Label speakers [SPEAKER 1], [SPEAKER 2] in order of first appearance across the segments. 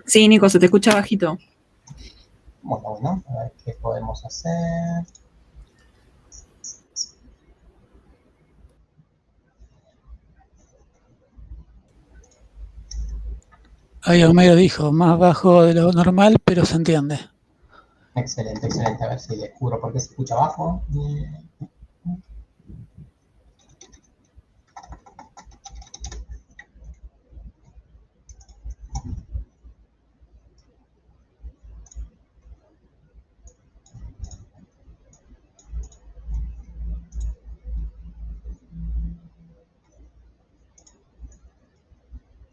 [SPEAKER 1] Sí, Nico, se te escucha bajito.
[SPEAKER 2] Bueno, a ver qué podemos hacer.
[SPEAKER 3] Ahí Homero dijo, más bajo de lo normal, pero se entiende.
[SPEAKER 2] Excelente, excelente. A ver si descubro por qué se escucha bajo.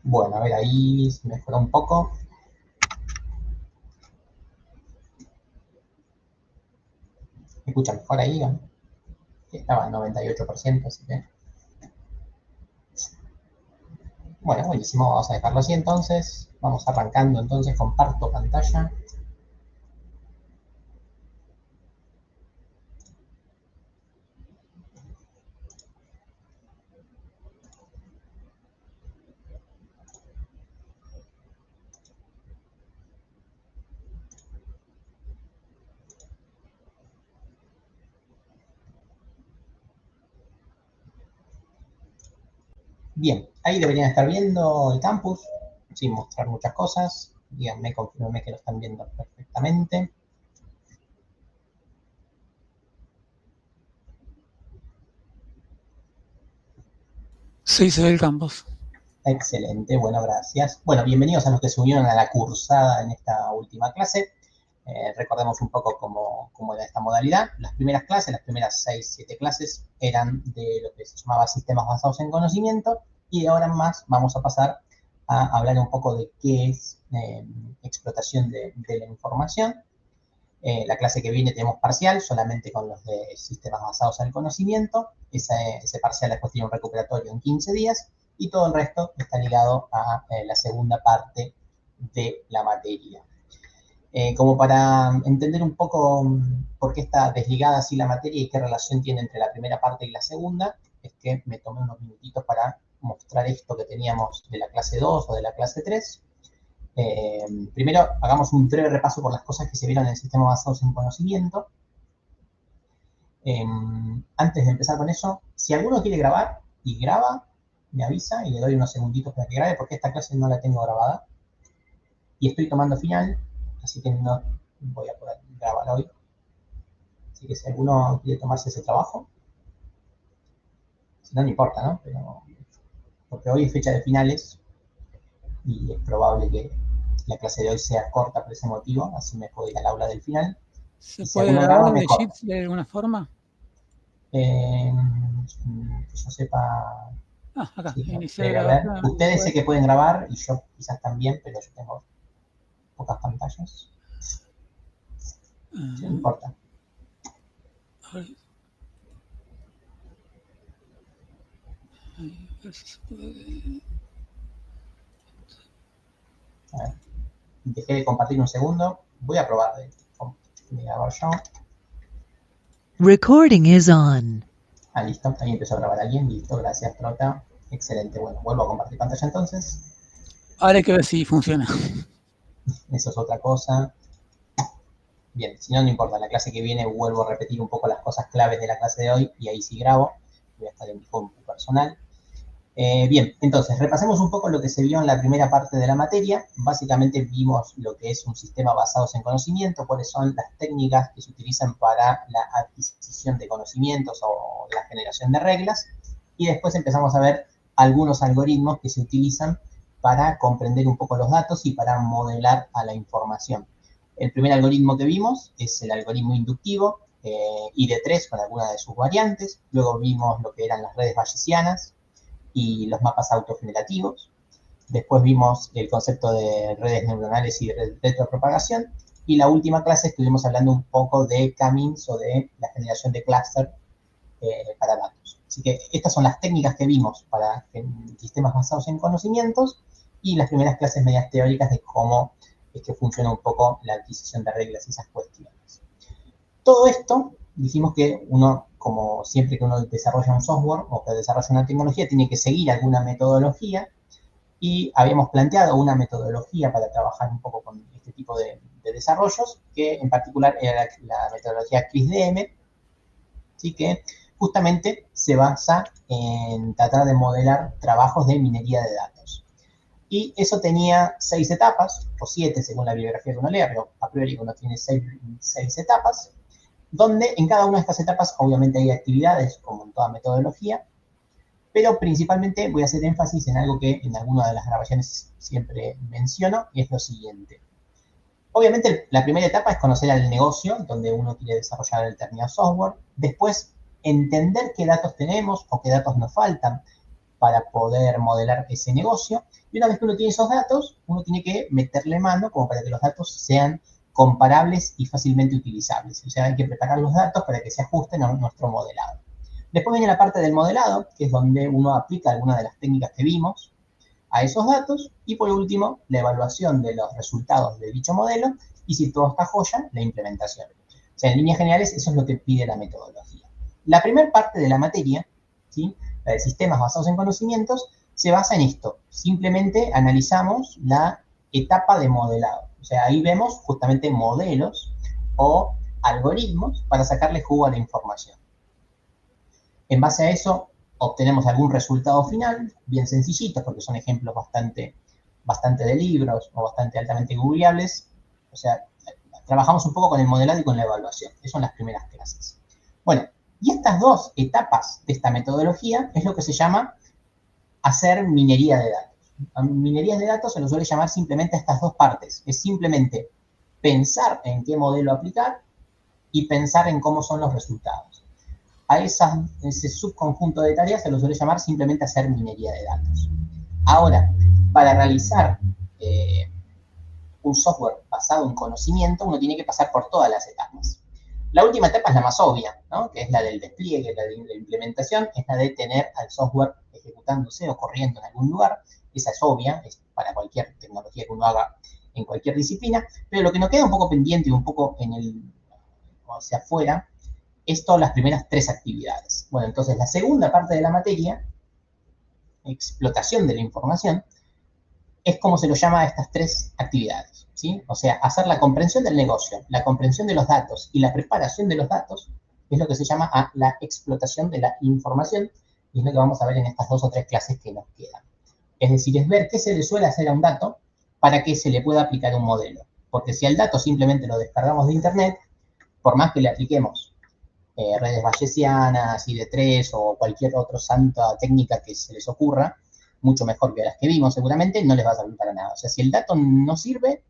[SPEAKER 2] Bueno, a ver, ahí se mejoró un poco. ¿Me escucha mejor ahí? ¿No? Estaba en 98%, así que... Bueno, buenísimo, vamos a dejarlo así entonces. Vamos arrancando entonces, comparto pantalla. Bien, ahí deberían estar viendo el campus, sin mostrar muchas cosas. Díganme, confírmenme que lo están viendo perfectamente.
[SPEAKER 3] Sí, se ve el campus.
[SPEAKER 2] Excelente, bueno, gracias. Bueno, bienvenidos a los que se unieron a la cursada en esta última clase. Recordemos un poco cómo era esta modalidad. Las primeras clases, las primeras 6, 7 clases, eran de lo que se llamaba sistemas basados en conocimiento, y de ahora en más vamos a pasar a hablar un poco de qué es explotación de la información. La clase que viene tenemos parcial, solamente con los de sistemas basados en el conocimiento. Ese parcial después tiene un recuperatorio en 15 días, y todo el resto está ligado a la segunda parte de la materia. Como para entender un poco por qué está desligada así la materia y qué relación tiene entre la primera parte y la segunda, es que me tomé unos minutitos para mostrar esto que teníamos de la clase 2 o de la clase 3. Primero, hagamos un breve repaso por las cosas que se vieron en sistemas basados en conocimiento. Antes de empezar con eso, si alguno quiere grabar y graba, me avisa y le doy unos segunditos para que grabe, porque esta clase no la tengo grabada y estoy tomando final, así que no voy a poder grabar hoy. Así que si alguno quiere tomarse ese trabajo, si no, no importa, ¿no? Pero, porque hoy es fecha de finales y es probable que la clase de hoy sea corta por ese motivo, así me puedo ir al aula del final.
[SPEAKER 3] ¿Se
[SPEAKER 2] Y si
[SPEAKER 3] puede
[SPEAKER 2] alguno
[SPEAKER 3] grabar
[SPEAKER 2] graba,
[SPEAKER 3] desde
[SPEAKER 2] mejor.
[SPEAKER 3] Sheets de alguna forma?
[SPEAKER 2] Que yo sepa,
[SPEAKER 3] Acá,
[SPEAKER 2] sí,
[SPEAKER 3] iniciar
[SPEAKER 2] debe haber.
[SPEAKER 3] grabación.
[SPEAKER 2] Ustedes sé que pueden grabar y yo quizás también, pero yo tengo pocas pantallas. Sí, no importa.
[SPEAKER 3] A ver si se puede.
[SPEAKER 2] A ver, dejé de compartir un segundo. Voy a probar de grabar yo.
[SPEAKER 4] Recording is on.
[SPEAKER 2] Ah, listo. Ahí empezó a grabar alguien. Listo, gracias, Trota. Excelente. Bueno, vuelvo a compartir pantalla entonces.
[SPEAKER 3] Ahora hay que ver si funciona.
[SPEAKER 2] Eso es otra cosa. Bien, si no, no importa. La clase que viene vuelvo a repetir un poco las cosas claves de la clase de hoy y ahí sí grabo. Voy a estar en mi compu personal. Bien, entonces, repasemos un poco lo que se vio en la primera parte de la materia. Básicamente vimos lo que es un sistema basado en conocimiento, cuáles son las técnicas que se utilizan para la adquisición de conocimientos o la generación de reglas, y después empezamos a ver algunos algoritmos que se utilizan para comprender un poco los datos y para modelar a la información. El primer algoritmo que vimos es el algoritmo inductivo, ID3 con alguna de sus variantes. Luego vimos lo que eran las redes bayesianas y los mapas autogenerativos. Después vimos el concepto de redes neuronales y de retropropagación. Y la última clase estuvimos hablando un poco de K-means o de la generación de clúster para datos. Así que estas son las técnicas que vimos para sistemas basados en conocimientos, y las primeras clases medias teóricas de cómo es que funciona un poco la adquisición de reglas y esas cuestiones. Todo esto, dijimos que uno, como siempre que uno desarrolla un software o que desarrolla una tecnología, tiene que seguir alguna metodología. y habíamos planteado una metodología para trabajar un poco con este tipo de desarrollos, que en particular era la metodología CRISDM, ¿sí? Que justamente se basa en tratar de modelar trabajos de minería de datos. Y eso tenía 6 etapas, o 7 según la bibliografía que uno lea, pero a priori uno tiene 6 etapas, donde en cada una de estas etapas obviamente hay actividades, como en toda metodología, pero principalmente voy a hacer énfasis en algo que en alguna de las grabaciones siempre menciono, y es lo siguiente. Obviamente la primera etapa es conocer al negocio, donde uno quiere desarrollar el determinado software. Después, entender qué datos tenemos o qué datos nos faltan para poder modelar ese negocio. Y una vez que uno tiene esos datos, uno tiene que meterle mano como para que los datos sean comparables y fácilmente utilizables. O sea, hay que preparar los datos para que se ajusten a nuestro modelado. Después viene la parte del modelado, que es donde uno aplica algunas de las técnicas que vimos a esos datos. Y por último, la evaluación de los resultados de dicho modelo. Y si todo está joya, la implementación. O sea, en líneas generales, eso es lo que pide la metodología. La primera parte de la materia, ¿sí?, la de sistemas basados en conocimientos, se basa en esto. Simplemente analizamos la etapa de modelado. O sea, ahí vemos justamente modelos o algoritmos para sacarle jugo a la información. En base a eso, obtenemos algún resultado final, bien sencillito, porque son ejemplos bastante de libros o bastante altamente googleables. O sea, trabajamos un poco con el modelado y con la evaluación. Esas son las primeras clases. Bueno, y estas dos etapas de esta metodología es lo que se llama hacer minería de datos. A minería de datos se lo suele llamar simplemente a estas dos partes. Es simplemente pensar en qué modelo aplicar y pensar en cómo son los resultados. A ese subconjunto de tareas se lo suele llamar simplemente hacer minería de datos. Ahora, para realizar un software basado en conocimiento, uno tiene que pasar por todas las etapas. La última etapa es la más obvia, ¿no?, que es la del despliegue, la de la implementación, es la de tener al software ejecutándose o corriendo en algún lugar. Esa es obvia, es para cualquier tecnología que uno haga en cualquier disciplina, pero lo que nos queda un poco pendiente y un poco hacia afuera es todas las primeras 3 actividades. Bueno, entonces la segunda parte de la materia, explotación de la información, es como se lo llama a estas 3 actividades, ¿sí? O sea, hacer la comprensión del negocio, la comprensión de los datos y la preparación de los datos es lo que se llama la explotación de la información, y es lo que vamos a ver en estas 2 o 3 clases que nos quedan. Es decir, es ver qué se le suele hacer a un dato para que se le pueda aplicar un modelo. Porque si al dato simplemente lo descargamos de internet, por más que le apliquemos redes bayesianas, ID3 o cualquier otra santa técnica que se les ocurra, mucho mejor que las que vimos seguramente, no les va a servir para nada. O sea, si el dato no sirve,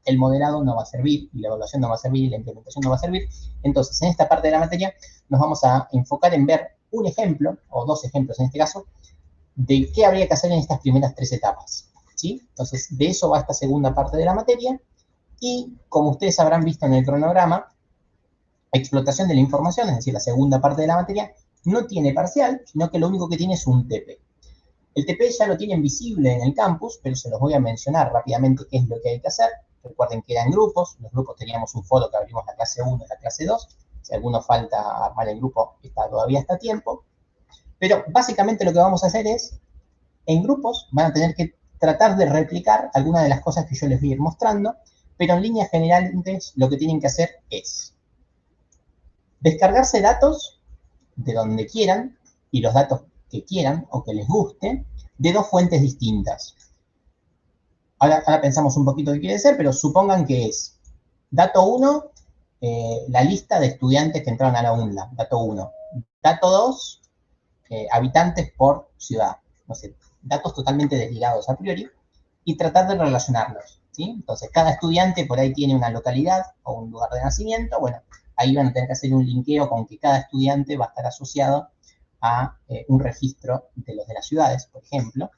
[SPEAKER 2] el modelado no va a servir, y la evaluación no va a servir, y la implementación no va a servir. Entonces, en esta parte de la materia nos vamos a enfocar en ver un ejemplo, o 2 ejemplos en este caso, de qué habría que hacer en estas primeras 3 etapas, ¿sí? Entonces, de eso va esta segunda parte de la materia, y como ustedes habrán visto en el cronograma, explotación de la información, es decir, la segunda parte de la materia, no tiene parcial, sino que lo único que tiene es un TP. El TP ya lo tienen visible en el campus, pero se los voy a mencionar rápidamente qué es lo que hay que hacer. Recuerden que eran grupos, los grupos teníamos un foro que abrimos la clase 1 y la clase 2. Si alguno falta armar el grupo, todavía está a tiempo. Pero básicamente lo que vamos a hacer es, en grupos, van a tener que tratar de replicar algunas de las cosas que yo les voy a ir mostrando, pero en líneas generales lo que tienen que hacer es descargarse datos de donde quieran, y los datos que quieran o que les guste, de 2 fuentes distintas. Ahora pensamos un poquito qué quiere ser, pero supongan que es dato 1, la lista de estudiantes que entraron a la UNLA, dato 1. Dato 2, habitantes por ciudad. No sé, datos totalmente desligados a priori, y tratar de relacionarlos, ¿sí? Entonces, cada estudiante por ahí tiene una localidad o un lugar de nacimiento. Bueno, ahí van a tener que hacer un linkeo con que cada estudiante va a estar asociado a un registro de los de las ciudades, por ejemplo,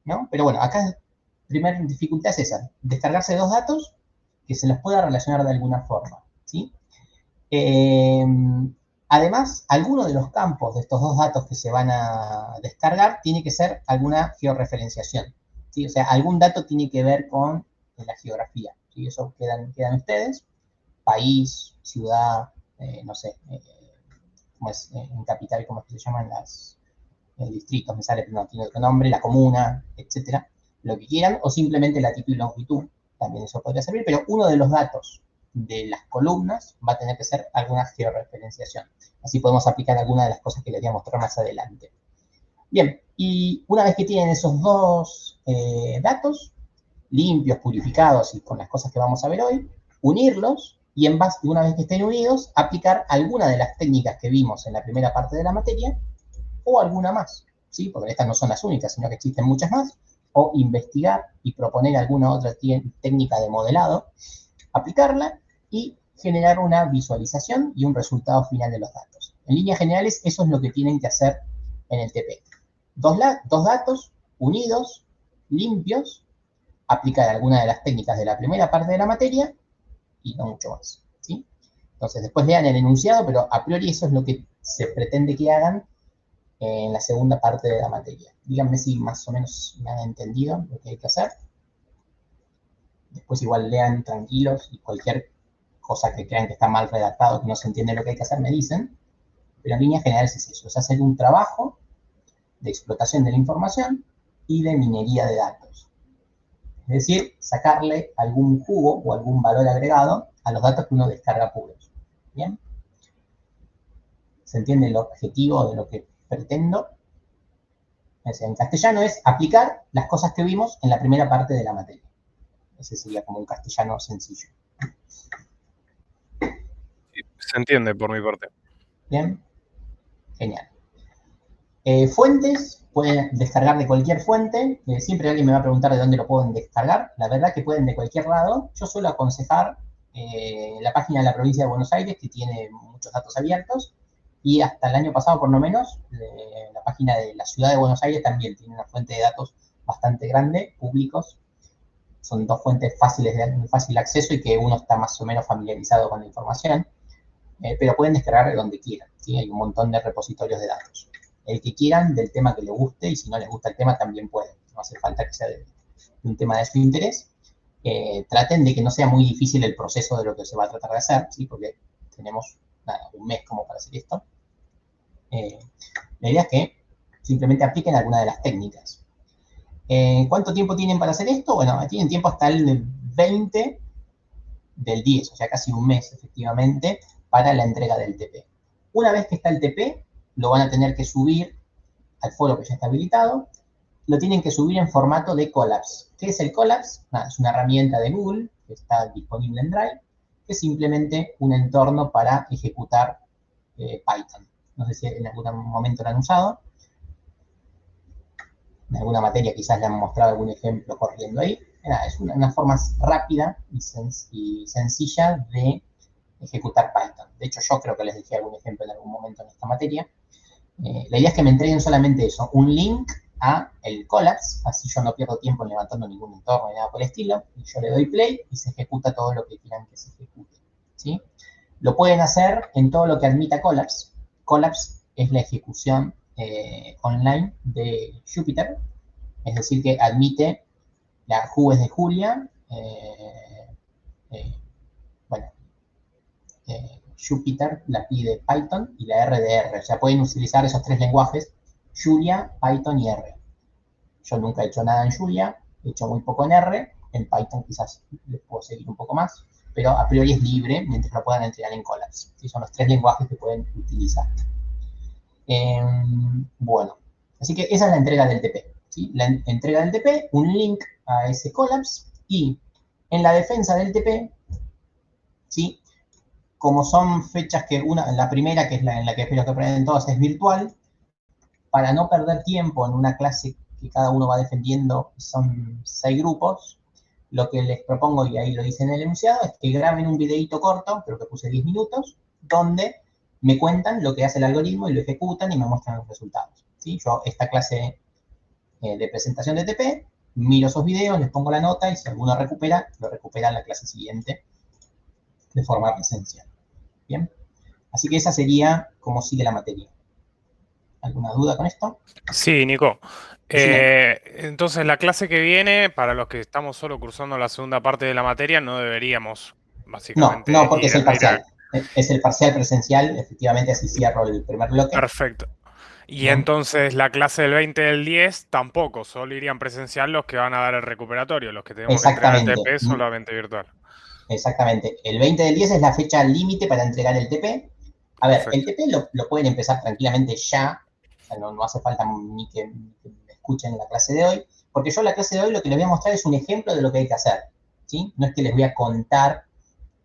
[SPEAKER 2] ¿no? Pero bueno, acá la primera dificultad es esa, descargarse 2 datos que se los pueda relacionar de alguna forma, ¿sí? Además, alguno de los campos de estos 2 datos que se van a descargar tiene que ser alguna georreferenciación, ¿sí? O sea, algún dato tiene que ver con la geografía, ¿sí? Eso quedan ustedes, país, ciudad, no sé, como es en capital, como se llaman distritos, me sale, pero no tiene otro nombre, la comuna, etcétera. lo que quieran, o simplemente latitud y longitud, también eso podría servir, pero uno de los datos de las columnas va a tener que ser alguna georreferenciación. Así podemos aplicar alguna de las cosas que les voy a mostrar más adelante. Bien, y una vez que tienen esos dos datos, limpios, purificados y con las cosas que vamos a ver hoy, unirlos y en base, una vez que estén unidos, aplicar alguna de las técnicas que vimos en la primera parte de la materia o alguna más, ¿sí? Porque estas no son las únicas, sino que existen muchas más, o investigar y proponer alguna otra técnica de modelado, aplicarla y generar una visualización y un resultado final de los datos. En líneas generales, eso es lo que tienen que hacer en el TP. Dos datos unidos, limpios, aplicar alguna de las técnicas de la primera parte de la materia y no mucho más, ¿sí? Entonces, después lean el enunciado, pero a priori eso es lo que se pretende que hagan en la segunda parte de la materia. Díganme si más o menos me han entendido lo que hay que hacer. Después igual lean tranquilos y cualquier cosa que crean que está mal redactado, que no se entiende lo que hay que hacer, me dicen. Pero en líneas generales es eso, es hacer un trabajo de explotación de la información y de minería de datos. Es decir, sacarle algún jugo o algún valor agregado a los datos que uno descarga puros. ¿Bien? ¿Se entiende el objetivo de lo que pretendo? En castellano es aplicar las cosas que vimos en la primera parte de la materia. Ese sería como un castellano sencillo.
[SPEAKER 1] Se entiende por mi parte.
[SPEAKER 2] Bien, genial. Fuentes, pueden descargar de cualquier fuente. Siempre alguien me va a preguntar de dónde lo pueden descargar. La verdad que pueden de cualquier lado. Yo suelo aconsejar la página de la provincia de Buenos Aires, que tiene muchos datos abiertos, y hasta el año pasado, por lo menos, la página de la ciudad de Buenos Aires también tiene una fuente de datos bastante grande, públicos. Son dos fuentes fáciles de fácil acceso y que uno está más o menos familiarizado con la información, pero pueden descargar de donde quieran, ¿sí? Hay un montón de repositorios de datos. El que quieran, del tema que les guste, y si no les gusta el tema también pueden. No hace falta que sea de un tema de su interés. Traten de que no sea muy difícil el proceso de lo que se va a tratar de hacer, ¿sí? Porque tenemos un mes como para hacer esto. La idea es que simplemente apliquen alguna de las técnicas. ¿Cuánto tiempo tienen para hacer esto? Bueno, tienen tiempo hasta el 20 del 10, o sea, casi un mes, efectivamente, para la entrega del TP. Una vez que está el TP, lo van a tener que subir al foro que ya está habilitado. Lo tienen que subir en formato de Colapse. ¿Qué es el Colapse? Es una herramienta de Google que está disponible en Drive, que es simplemente un entorno para ejecutar Python. No sé si en algún momento lo han usado. En alguna materia quizás le han mostrado algún ejemplo corriendo ahí. Es una forma rápida y sencilla de ejecutar Python. De hecho, yo creo que les dejé algún ejemplo en algún momento en esta materia. La idea es que me entreguen solamente eso, un link a el Colapse, así yo no pierdo tiempo en levantando ningún entorno ni nada por el estilo, y yo le doy play y se ejecuta todo lo que quieran que se ejecute, ¿sí? Lo pueden hacer en todo lo que admita Colapse. Colapse es la ejecución online de Jupyter, es decir, que admite la JUES de Julia, Jupyter, la API de Python y la R de R. O sea, pueden utilizar esos tres lenguajes, Julia, Python y R. Yo nunca he hecho nada en Julia, he hecho muy poco en R, en Python quizás les puedo seguir un poco más, pero a priori es libre mientras lo puedan entregar en Colapse. ¿Sí? Son los tres lenguajes que pueden utilizar. Bueno, así que esa es la entrega del TP. ¿Sí? La entrega del TP, un link a ese Colapse, y en la defensa del TP, ¿sí? Como son fechas que la primera, que es en la que espero que aprendan todos, es virtual, para no perder tiempo en una clase que cada uno va defendiendo, son 6 grupos, lo que les propongo, y ahí lo dice en el enunciado, es que graben un videito corto, creo que puse 10 minutos, donde me cuentan lo que hace el algoritmo y lo ejecutan y me muestran los resultados. ¿Sí? Yo esta clase de presentación de TP, miro esos videos, les pongo la nota y si alguno recupera, lo recupera en la clase siguiente de forma presencial. ¿Bien? Así que esa sería cómo sigue la materia. ¿Alguna duda con esto?
[SPEAKER 1] Sí, Nico. Entonces, la clase que viene, para los que estamos solo cursando la segunda parte de la materia, no deberíamos, básicamente...
[SPEAKER 2] No, porque es el parcial. Es el parcial presencial, efectivamente, así cierro el primer bloque.
[SPEAKER 1] Perfecto. Y
[SPEAKER 2] Bien.
[SPEAKER 1] entonces la clase del 20 del 10 tampoco, solo irían presencial los que van a dar el recuperatorio, los que tenemos que entregar el
[SPEAKER 2] Exactamente.
[SPEAKER 1] TP solamente virtual.
[SPEAKER 2] Exactamente. El 20 del 10 es la fecha límite para entregar el TP. A ver, el
[SPEAKER 1] Perfecto.
[SPEAKER 2] TP lo pueden empezar tranquilamente ya. O sea, no hace falta ni que me escuchen la clase de hoy, porque yo la clase de hoy lo que les voy a mostrar es un ejemplo de lo que hay que hacer. ¿Sí? No es que les voy a contar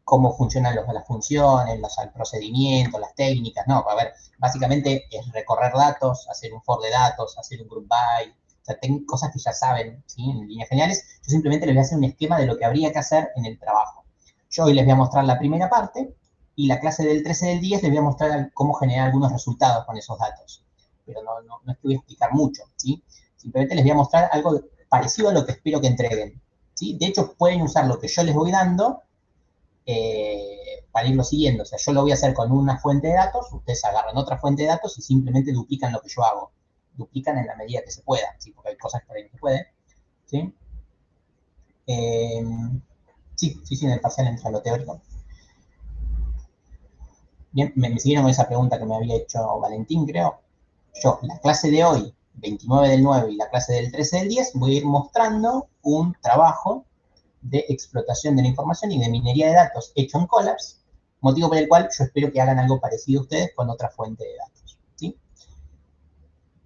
[SPEAKER 2] cómo funcionan las funciones, los procedimientos, las técnicas, no. A ver, básicamente es recorrer datos, hacer un for de datos, hacer un group by, o sea, cosas que ya saben, ¿sí? En líneas generales. Yo simplemente les voy a hacer un esquema de lo que habría que hacer en el trabajo. Yo hoy les voy a mostrar la primera parte y la clase del 13 del 10 les voy a mostrar cómo generar algunos resultados con esos datos. Pero no es que voy a explicar mucho, ¿sí? Simplemente les voy a mostrar algo parecido a lo que espero que entreguen, ¿sí? De hecho, pueden usar lo que yo les voy dando para irlo siguiendo. O sea, yo lo voy a hacer con una fuente de datos, ustedes agarran otra fuente de datos y simplemente duplican lo que yo hago. Duplican en la medida que se pueda, ¿sí? Porque hay cosas que por ahí no se pueden, ¿sí? Sí, en el parcial entra lo teórico. Bien, me siguieron con esa pregunta que me había hecho Valentín, creo. Yo, la clase de hoy, 29 del 9 y la clase del 13 del 10, voy a ir mostrando un trabajo de explotación de la información y de minería de datos hecho en Collabs, motivo por el cual yo espero que hagan algo parecido ustedes con otra fuente de datos, ¿sí?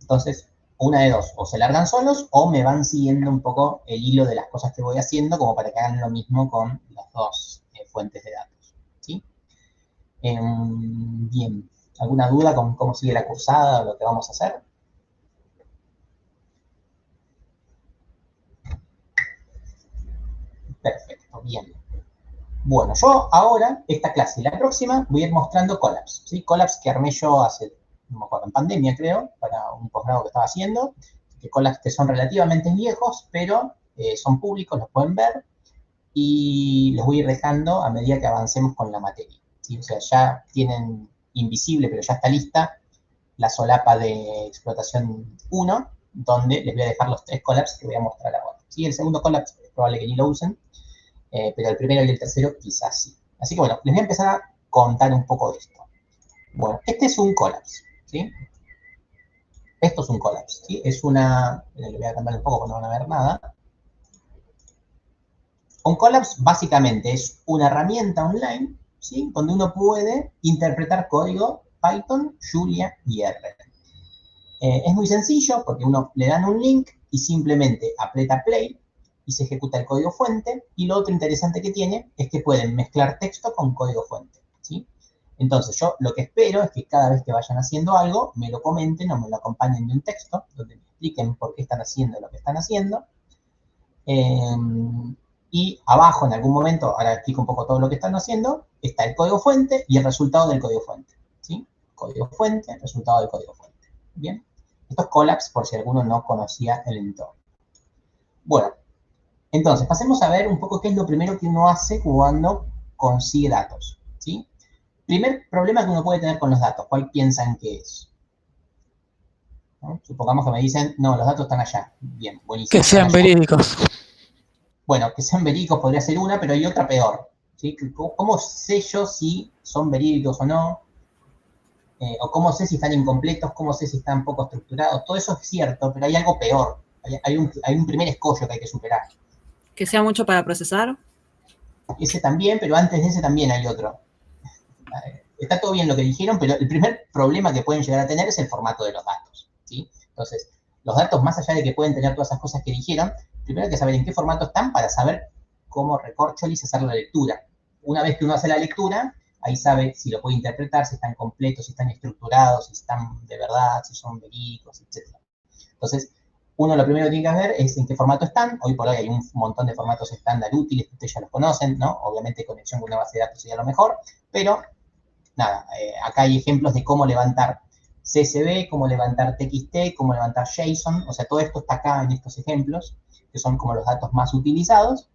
[SPEAKER 2] Entonces, una de dos, o se largan solos o me van siguiendo un poco el hilo de las cosas que voy haciendo como para que hagan lo mismo con las dos fuentes de datos, ¿sí? Bien, ¿alguna duda con cómo sigue la cursada o lo que vamos a hacer? Perfecto, bien. Bueno, yo ahora, esta clase y la próxima, voy a ir mostrando Collabs, ¿sí? Collabs que armé yo hace, no me acuerdo, en pandemia creo, para un posgrado que estaba haciendo, que Collabs que son relativamente viejos, pero son públicos, los pueden ver, y los voy a ir dejando a medida que avancemos con la materia, ¿sí? O sea, ya tienen invisible, pero ya está lista, la solapa de explotación 1, donde les voy a dejar los 3 Collabs que voy a mostrar ahora, ¿sí? El segundo Collabs es probable que ni lo usen, pero el primero y el tercero quizás sí. Así que bueno, les voy a empezar a contar un poco de esto. Bueno, este es un collapse, ¿sí? Esto es un collapse, ¿sí? Es una... Le voy a cambiar un poco para no van a ver nada. Un collapse básicamente es una herramienta online, ¿sí? Donde uno puede interpretar código Python, Julia y R. Es muy sencillo porque uno le dan un link y simplemente aprieta play y se ejecuta el código fuente. Y lo otro interesante que tiene es que pueden mezclar texto con código fuente, ¿sí? Entonces yo lo que espero es que cada vez que vayan haciendo algo, me lo comenten o me lo acompañen de un texto donde me expliquen por qué están haciendo lo que están haciendo. Y abajo en algún momento, ahora explico un poco todo lo que están haciendo, está el código fuente y el resultado del código fuente, ¿sí? Código fuente, resultado del código fuente. Bien. Esto es Collabs por si alguno no conocía el entorno. Bueno, entonces pasemos a ver un poco qué es lo primero que uno hace cuando consigue datos, ¿sí? Primer problema que uno puede tener con los datos, ¿cuál piensan que es? ¿No? Supongamos que me dicen, no, los datos están allá. Bien, buenísimo.
[SPEAKER 3] Que sean verídicos.
[SPEAKER 2] Bueno, que sean verídicos podría ser una, pero hay otra peor, ¿sí? ¿Cómo sé yo si son verídicos o no? O cómo sé si están incompletos, cómo sé si están poco estructurados. Todo eso es cierto, pero hay algo peor. Hay un primer escollo que hay que superar.
[SPEAKER 4] Que sea mucho para procesar.
[SPEAKER 2] Ese también, pero antes de ese también hay otro. Está todo bien lo que dijeron, pero el primer problema que pueden llegar a tener es el formato de los datos, ¿sí? Entonces, los datos, más allá de que pueden tener todas esas cosas que dijeron, primero hay que saber en qué formato están para saber cómo recorcholis hacer la lectura. Una vez que uno hace la lectura, ahí sabe si lo puede interpretar, si están completos, si están estructurados, si están de verdad, si son verídicos, etc. Entonces, uno lo primero que tiene que ver es en qué formato están. Hoy por hoy hay un montón de formatos estándar útiles que ustedes ya los conocen, ¿no? Obviamente conexión con una base de datos sería lo mejor, pero nada, acá hay ejemplos de cómo levantar CSV, cómo levantar TXT, cómo levantar JSON, o sea, todo esto está acá en estos ejemplos, que son como los datos más utilizados.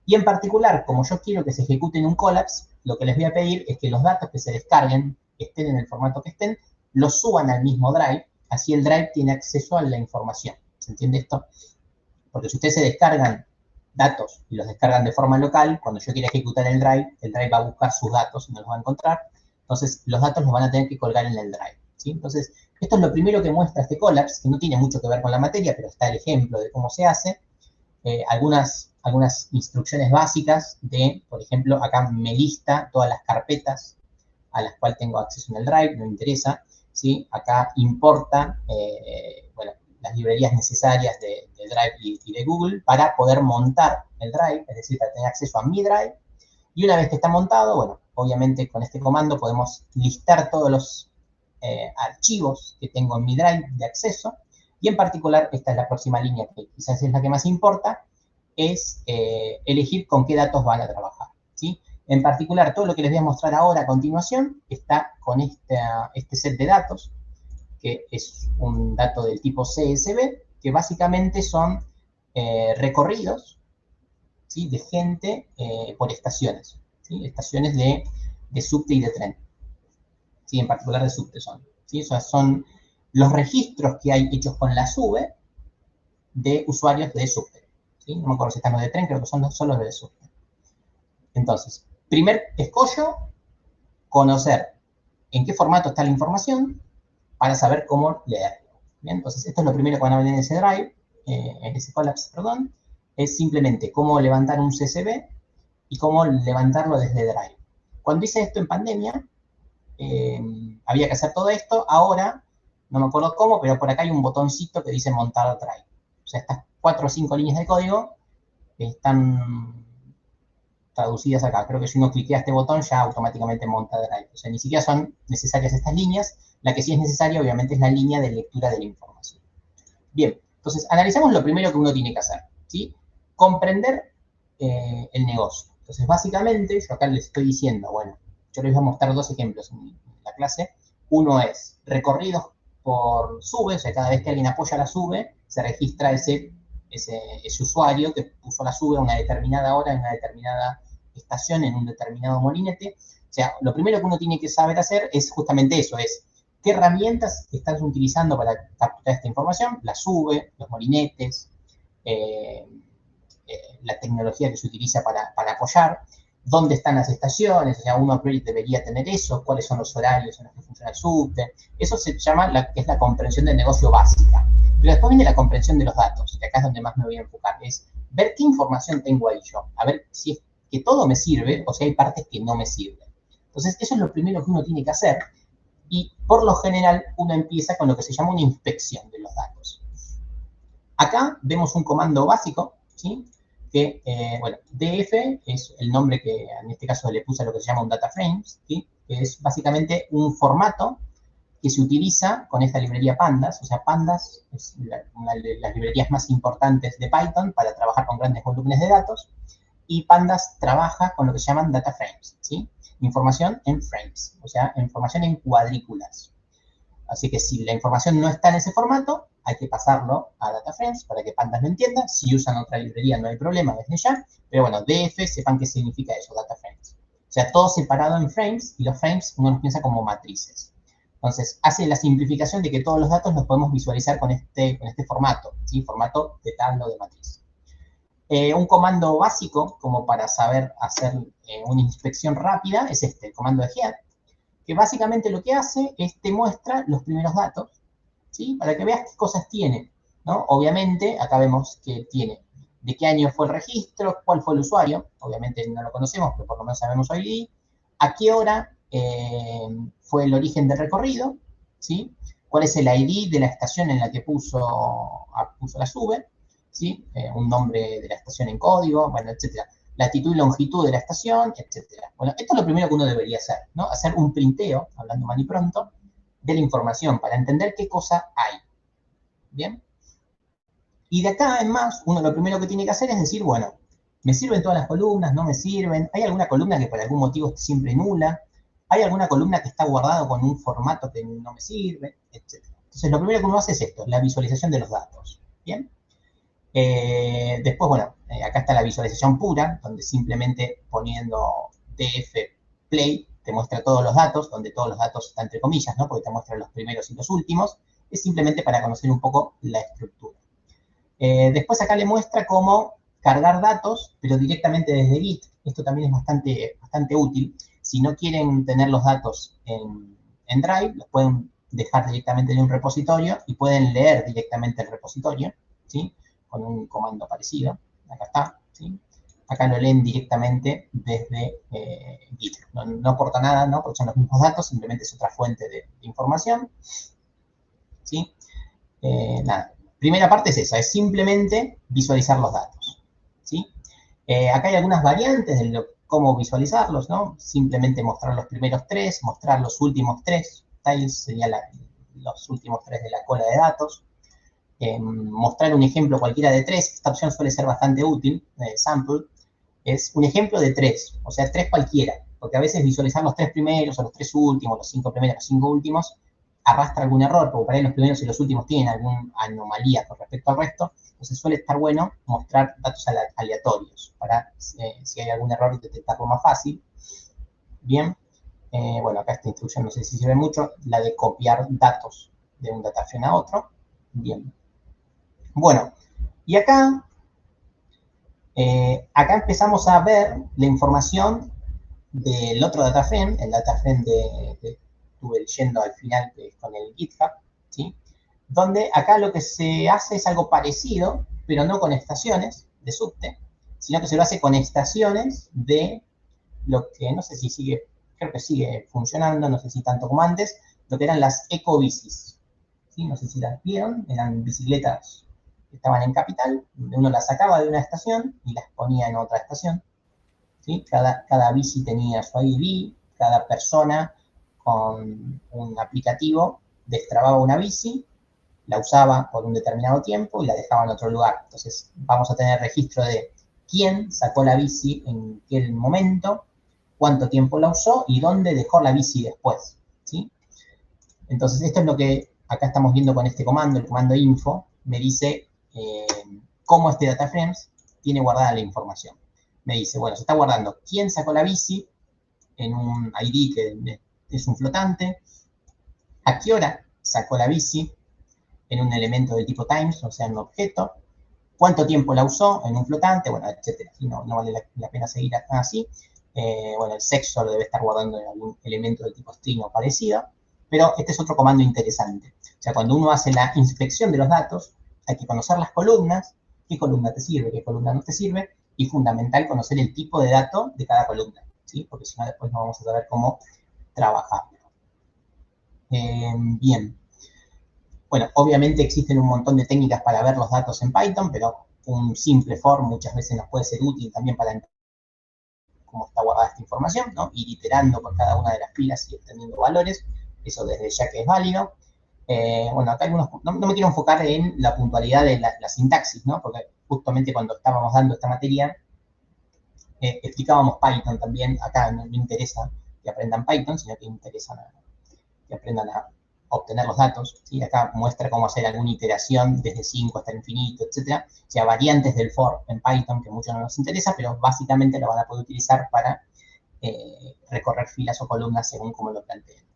[SPEAKER 2] Y en particular, como yo quiero que se ejecute en un Collabs, lo que les voy a pedir es que los datos que se descarguen, que estén en el formato que estén, los suban al mismo drive, así el drive tiene acceso a la información. ¿Se entiende esto? Porque si ustedes se descargan datos y los descargan de forma local, cuando yo quiera ejecutar el drive va a buscar sus datos y no los va a encontrar. Entonces, los datos los van a tener que colgar en el drive, ¿sí? Entonces, Esto es lo primero que muestra este collapse, que no tiene mucho que ver con la materia, pero está el ejemplo de cómo se hace. Algunas instrucciones básicas de, por ejemplo, acá me lista todas las carpetas a las cuales tengo acceso en el Drive, no me interesa, ¿sí? Acá importa, bueno, las librerías necesarias de Drive y de Google para poder montar el Drive, es decir, para tener acceso a mi Drive. Y una vez que está montado, bueno, obviamente con este comando podemos listar todos los archivos que tengo en mi Drive de acceso. Y en particular, esta es la próxima línea, que quizás es la que más importa, es elegir con qué datos van a trabajar, ¿sí? En particular, todo lo que les voy a mostrar ahora a continuación está con este set de datos, que es un dato del tipo CSV, que básicamente son recorridos, ¿sí? De gente por estaciones, ¿sí? Estaciones de subte y de tren, ¿sí? En particular de subte ¿sí? O sea, son los registros que hay hechos con la SUBE de usuarios de subte, ¿sí? No me acuerdo si están los de tren, creo que son solo los de subte. Entonces, primer escollo, conocer en qué formato está la información para saber cómo leerlo. Bien, entonces esto es lo primero que van a ver en ese Drive, en ese collapse, perdón, es simplemente cómo levantar un CSV y cómo levantarlo desde Drive. Cuando hice esto en pandemia, había que hacer todo esto. Ahora, no me acuerdo cómo, pero por acá hay un botoncito que dice montar Drive. O sea, estas 4 o 5 líneas de código están traducidas acá. Creo que si uno cliquea este botón ya automáticamente monta Drive. O sea, ni siquiera son necesarias estas líneas. La que sí es necesaria, obviamente, es la línea de lectura de la información. Bien, entonces, analizamos lo primero que uno tiene que hacer, ¿sí? Comprender el negocio. Entonces, básicamente, yo acá les estoy diciendo, bueno, yo les voy a mostrar 2 ejemplos en la clase. Uno es recorridos por SUBE, o sea, cada vez que alguien apoya la SUBE, se registra ese usuario que puso la SUBE a una determinada hora, en una determinada estación, en un determinado molinete. O sea, lo primero que uno tiene que saber hacer es justamente eso, es qué herramientas estás utilizando para capturar esta información, la SUBE, los molinetes, la tecnología que se utiliza para apoyar, dónde están las estaciones, o sea, uno debería tener eso, cuáles son los horarios en los que funciona el subte. Eso se llama que es la comprensión del negocio básica. Pero después viene la comprensión de los datos, que acá es donde más me voy a enfocar, es ver qué información tengo ahí yo, a ver si es que todo me sirve o si hay partes que no me sirven. Entonces, eso es lo primero que uno tiene que hacer, y por lo general uno empieza con lo que se llama una inspección de los datos. Acá vemos un comando básico, ¿sí? Que, bueno, DF es el nombre que en este caso le puse a lo que se llama un data frame, ¿sí? Que es básicamente un formato que se utiliza con esta librería Pandas. O sea, Pandas es una de las librerías más importantes de Python para trabajar con grandes volúmenes de datos, y Pandas trabaja con lo que se llaman data frames, ¿sí? Información en frames, o sea, información en cuadrículas. Así que si la información no está en ese formato, hay que pasarlo a data frames para que Pandas lo entienda. Si usan otra librería no hay problema desde ya, pero bueno, DF, sepan qué significa eso, data frames. O sea, todo separado en frames, y los frames uno los piensa como matrices. Entonces, hace la simplificación de que todos los datos los podemos visualizar con este formato, ¿sí? Formato de tabla o de matriz. Un comando básico, como para saber hacer una inspección rápida, es el comando de get, que básicamente lo que hace es te muestra los primeros datos, ¿sí? Para que veas qué cosas tiene, ¿no? Obviamente, acá vemos que tiene de qué año fue el registro, cuál fue el usuario, obviamente no lo conocemos, pero por lo menos sabemos ID, a qué hora fue el origen del recorrido, ¿sí? Cuál es el ID de la estación en la que puso la SUBE, ¿sí? Un nombre de la estación en código, bueno, etcétera. Latitud y longitud de la estación, etcétera. Bueno, esto es lo primero que uno debería hacer, ¿no? Hacer un printeo, hablando mal y pronto, de la información para entender qué cosa hay. ¿Bien? Y de acá en más, uno lo primero que tiene que hacer es decir, bueno, ¿me sirven todas las columnas? ¿No me sirven? ¿Hay alguna columna que por algún motivo esté siempre nula? ¿Hay alguna columna que está guardada con un formato que no me sirve? Etcétera. Entonces, lo primero que uno hace es esto, la visualización de los datos. ¿Bien? Después, bueno, acá está la visualización pura, donde simplemente poniendo df play te muestra todos los datos, donde todos los datos están entre comillas, ¿no? Porque te muestra los primeros y los últimos. Es simplemente para conocer un poco la estructura. Después acá le muestra cómo cargar datos, pero directamente desde Git. Esto también es bastante útil. Si no quieren tener los datos en Drive, los pueden dejar directamente en un repositorio y pueden leer directamente el repositorio, ¿sí? Con un comando parecido. Acá está, ¿sí? Acá lo leen directamente desde Git. No aporta nada, ¿no? Porque son los mismos datos, simplemente es otra fuente de información, ¿sí? Nada. Primera parte es esa, es simplemente visualizar los datos, ¿sí? Acá hay algunas variantes de cómo visualizarlos, ¿no? Simplemente mostrar los primeros 3, mostrar los últimos 3, tiles serían los últimos 3 de la cola de datos. Mostrar un ejemplo cualquiera de 3, esta opción suele ser bastante útil, sample, es un ejemplo de 3, o sea, 3 cualquiera, porque a veces visualizar los 3 primeros, o los 3 últimos, los 5 primeros, los 5 últimos, arrastra algún error, porque por ahí los primeros y los últimos tienen alguna anomalía con respecto al resto, entonces suele estar bueno mostrar datos aleatorios, para si hay algún error detectarlo más fácil. Bien, bueno, acá esta instrucción no sé si sirve mucho, la de copiar datos de un data frame a otro. Bien. Bueno, y acá empezamos a ver la información del otro data frame, el data frame que estuve leyendo al final, que es con el GitHub, ¿sí? Donde acá lo que se hace es algo parecido, pero no con estaciones de subte, sino que se lo hace con estaciones de lo que, no sé si sigue, creo que sigue funcionando, no sé si tanto como antes, lo que eran las ecobicis, ¿sí? No sé si las vieron, eran bicicletas que estaban en Capital, donde uno las sacaba de una estación y las ponía en otra estación, ¿sí? Cada bici tenía su ID, cada persona con un aplicativo destrababa una bici, la usaba por un determinado tiempo y la dejaba en otro lugar. Entonces vamos a tener registro de quién sacó la bici en qué momento, cuánto tiempo la usó y dónde dejó la bici después, ¿sí? Entonces esto es lo que acá estamos viendo con este comando, el comando info, me dice cómo este data frames tiene guardada la información. Me dice, bueno, se está guardando quién sacó la bici en un ID que es un flotante, a qué hora sacó la bici en un elemento del tipo times, o sea, en un objeto, cuánto tiempo la usó en un flotante, bueno, etcétera. No vale la pena seguir así. Bueno, el sexo lo debe estar guardando en algún elemento del tipo string o parecido, pero este es otro comando interesante. O sea, cuando uno hace la inspección de los datos, hay que conocer las columnas, qué columna te sirve, qué columna no te sirve, y fundamental conocer el tipo de dato de cada columna, ¿sí? Porque si no, después no vamos a saber cómo trabajarlo. Bien. Bueno, obviamente existen un montón de técnicas para ver los datos en Python, pero un simple for muchas veces nos puede ser útil también para entender cómo está guardada esta información, ¿no? Ir iterando por cada una de las filas y obteniendo valores, eso desde ya que es válido. Bueno, acá algunos, no me quiero enfocar en la puntualidad de la sintaxis, ¿no? Porque justamente cuando estábamos dando esta materia, explicábamos Python también. Acá no me interesa que aprendan Python, sino que interesa que aprendan a obtener los datos, ¿sí? Acá muestra cómo hacer alguna iteración desde 5 hasta el infinito, etcétera. O sea, variantes del for en Python, que mucho no nos interesa, pero básicamente lo van a poder utilizar para recorrer filas o columnas según como lo planteen.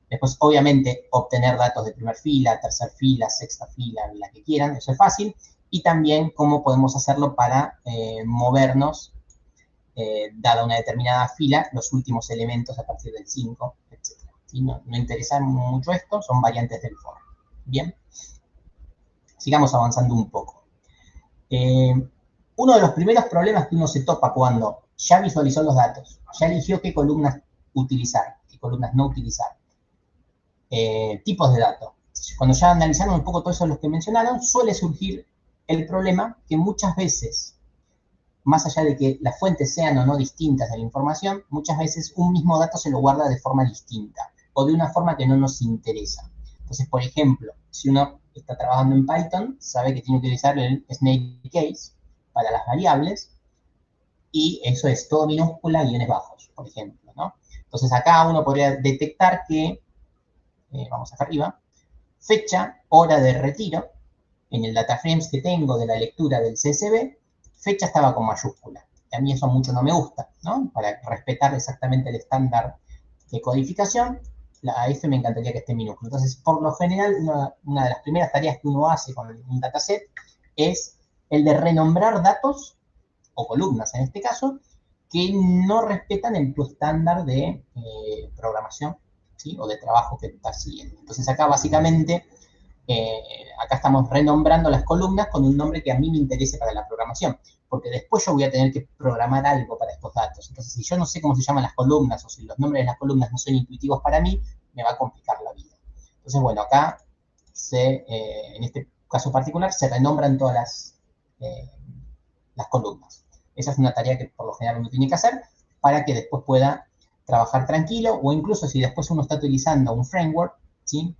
[SPEAKER 2] Después, obviamente, obtener datos de primera fila, tercera fila, sexta fila, la que quieran, eso es fácil. Y también cómo podemos hacerlo para movernos, dada una determinada fila, los últimos elementos a partir del 5, etc. ¿Sí? No interesa mucho esto, son variantes del for. Bien, sigamos avanzando un poco. Uno de los primeros problemas que uno se topa cuando ya visualizó los datos, ya eligió qué columnas utilizar, qué columnas no utilizar, tipos de datos. Cuando ya analizaron un poco todos esos los que mencionaron, suele surgir el problema que muchas veces, más allá de que las fuentes sean o no distintas de la información, muchas veces un mismo dato se lo guarda de forma distinta o de una forma que no nos interesa. Entonces, por ejemplo, si uno está trabajando en Python, sabe que tiene que utilizar el snake case para las variables y eso es todo minúscula, guiones bajos, por ejemplo, ¿no? Entonces, acá uno podría detectar que, vamos acá arriba, fecha, hora de retiro, en el data frames que tengo de la lectura del CSV, fecha estaba con mayúscula. A mí eso mucho no me gusta, ¿no? Para respetar exactamente el estándar de codificación, la F me encantaría que esté en minúscula. Entonces, por lo general, una de las primeras tareas que uno hace con un dataset es el de renombrar datos, o columnas en este caso, que no respetan tu estándar de programación, ¿sí? O de trabajo que estás siguiendo. Entonces acá básicamente, acá estamos renombrando las columnas con un nombre que a mí me interese para la programación, porque después yo voy a tener que programar algo para estos datos. Entonces, si yo no sé cómo se llaman las columnas o si los nombres de las columnas no son intuitivos para mí, me va a complicar la vida. Entonces, bueno, acá en este caso particular se renombran todas las columnas. Esa es una tarea que por lo general uno tiene que hacer para que después pueda trabajar tranquilo, o incluso si después uno está utilizando un framework, ¿sí?